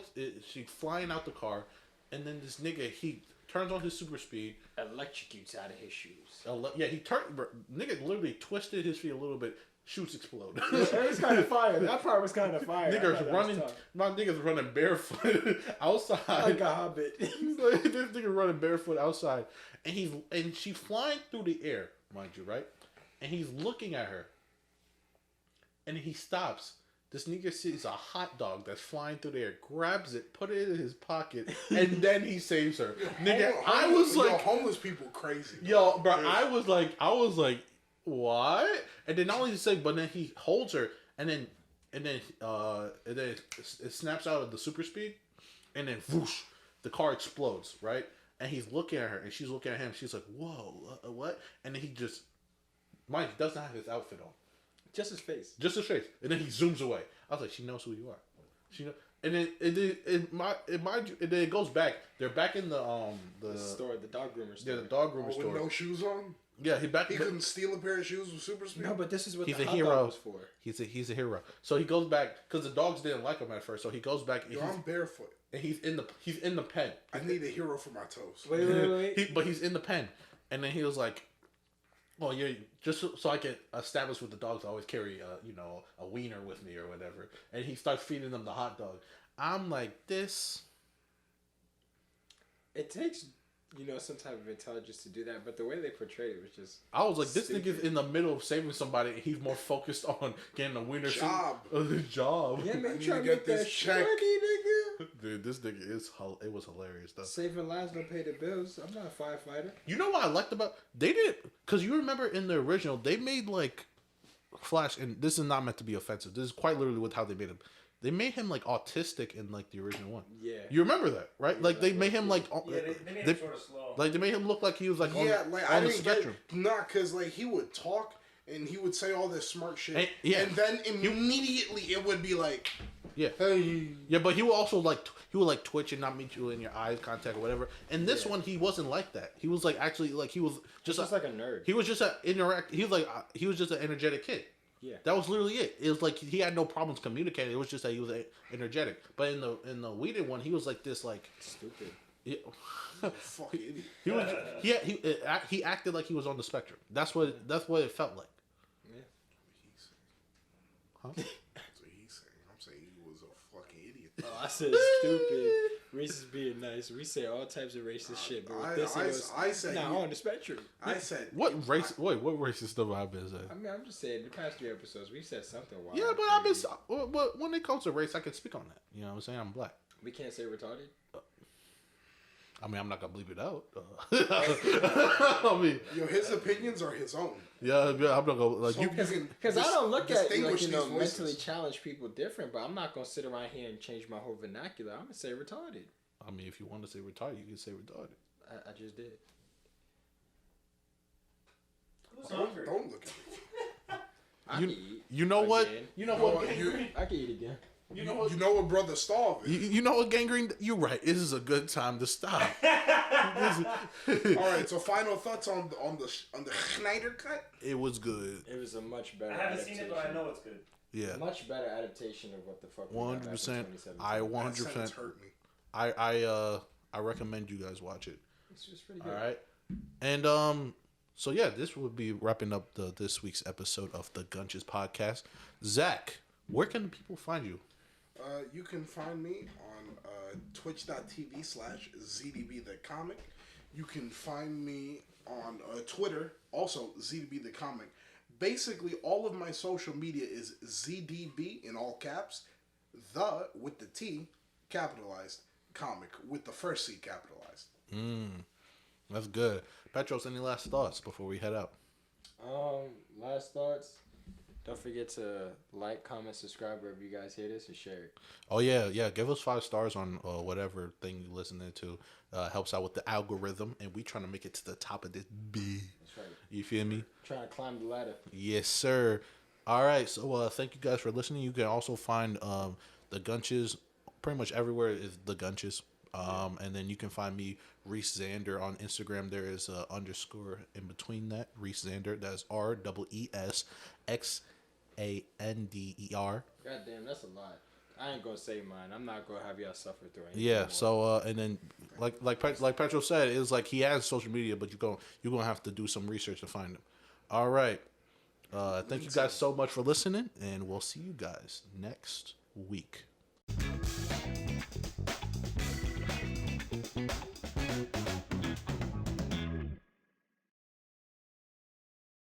She's flying out the car, and then this nigga he turns on his super speed, electrocutes out of his shoes. He turned. Nigga literally twisted his feet a little bit. Shoes explode. It was kind of fire. That part was kind of fire. My nigga's running barefoot outside. Like a hobbit. This nigga running barefoot outside, and she's flying through the air, mind you, right? And he's looking at her, and he stops. This nigga sees a hot dog that's flying through the air, grabs it, put it in his pocket, and then he saves her. Nigga, I was like, homeless people crazy. Yo, bro, I was like, what? And then not only say, but then he holds her, and then it snaps out of the super speed, and then whoosh, the car explodes, right? And he's looking at her, and she's looking at him. She's like, whoa, what? And then he just, Mike doesn't have his outfit on. Just his face. Just his face. And then he zooms away. I was like, she knows who you are. She know. And then it goes back. They're back in the store, the dog groomer store. Yeah, the dog groomer store. With no shoes on? Yeah, he couldn't steal a pair of shoes with super speed? No, but this is what he's the a hot hero. dog was for. He's a hero. So he goes back because the dogs didn't like him at first. So he goes back. Yo, I'm barefoot. And he's in the pen. I need a hero for my toes. Wait. But he's in the pen, and then he was like, "Well, you're just so I can establish with the dogs. I always carry a wiener with me or whatever." And he starts feeding them the hot dog. I'm like, this. It takes some type of intelligence to do that, but the way they portrayed it was just. I was like, this nigga's in the middle of saving somebody, and he's more focused on getting a wiener job. Job. Yeah, man, trying to get this check. Nigga. Dude, this nigga it was hilarious though. Saving lives don't pay the bills. I'm not a firefighter. You know what I liked about they did because you remember in the original they made like Flash, and this is not meant to be offensive. This is quite literally with how they made him. They made him like autistic in like the original one. Yeah. You remember that, right? Like they made him like they made him sort of slow. Like they made him look like he was like on the spectrum. Not because like he would talk and he would say all this smart shit, and then immediately it would be like, yeah, but he would also like twitch and not meet you in your eye contact or whatever. And this one he wasn't like that. He was like actually like he was just like a nerd. He was just he was just an energetic kid. Yeah, that was literally it. It was like he had no problems communicating. It was just that he was energetic. But in the Whedon one, he was like this like stupid. Yeah. Fucking idiot. He acted like he was on the spectrum. That's what it felt like. Yeah. Huh? That's what he's saying. I'm saying he was a fucking idiot. Oh, I said stupid. Reese is being nice. We say all types of racist shit, but with I said on the spectrum. I said what racist stuff I've been saying? I mean, I'm just saying the past 3 episodes we said something wild. Yeah, but when it comes to race, I can speak on that. You know what I'm saying? I'm black. We can't say retarded. I mean, I'm not gonna bleep it out. I mean, his opinions are his own. Yeah, I'm not gonna like you because I don't look at mentally challenged people different, but I'm not gonna sit around here and change my whole vernacular. I'm gonna say retarded. I mean, if you want to say retarded, you can say retarded. I just did. Don't look at me. You know what? You know what? I can eat again. You know what brother Starve is. You know what, gangrene? You're right. This is a good time to stop. All right. So final thoughts on the Snyder Cut. It was good. It was a much better. I haven't seen it, but I know it's good. Yeah. Much better adaptation of what the fuck. 100%. I 100%. Hurt me. I recommend you guys watch it. It's just pretty good. All right. And so yeah, this will be wrapping up this week's episode of the Gunches podcast. Zach, where can people find you? You can find me on twitch.tv/ZdbTheComic. You can find me on Twitter, also ZdbTheComic. Basically, all of my social media is ZDB in all caps, the with the T capitalized, comic with the first C capitalized. That's good. Petros, any last thoughts before we head out? Last thoughts. Don't forget to like, comment, subscribe wherever you guys hear this, and share it. Oh yeah. Give us 5 stars on whatever thing you're listening to. Helps out with the algorithm, and we trying to make it to the top of this B. That's right. You feel me? Trying to climb the ladder. Yes, sir. All right. So thank you guys for listening. You can also find the Gunches pretty much everywhere is the Gunches. And then you can find me, Rees Zander, on Instagram. There is a underscore in between that. Rees Zander. That's REESXANDER. Goddamn, that's a lot. I ain't gonna say mine. I'm not gonna have y'all suffer through anything. Yeah. So and then like Petro said, it's like he has social media, but you're gonna have to do some research to find him. All right. Thank you guys so much for listening, and we'll see you guys next week.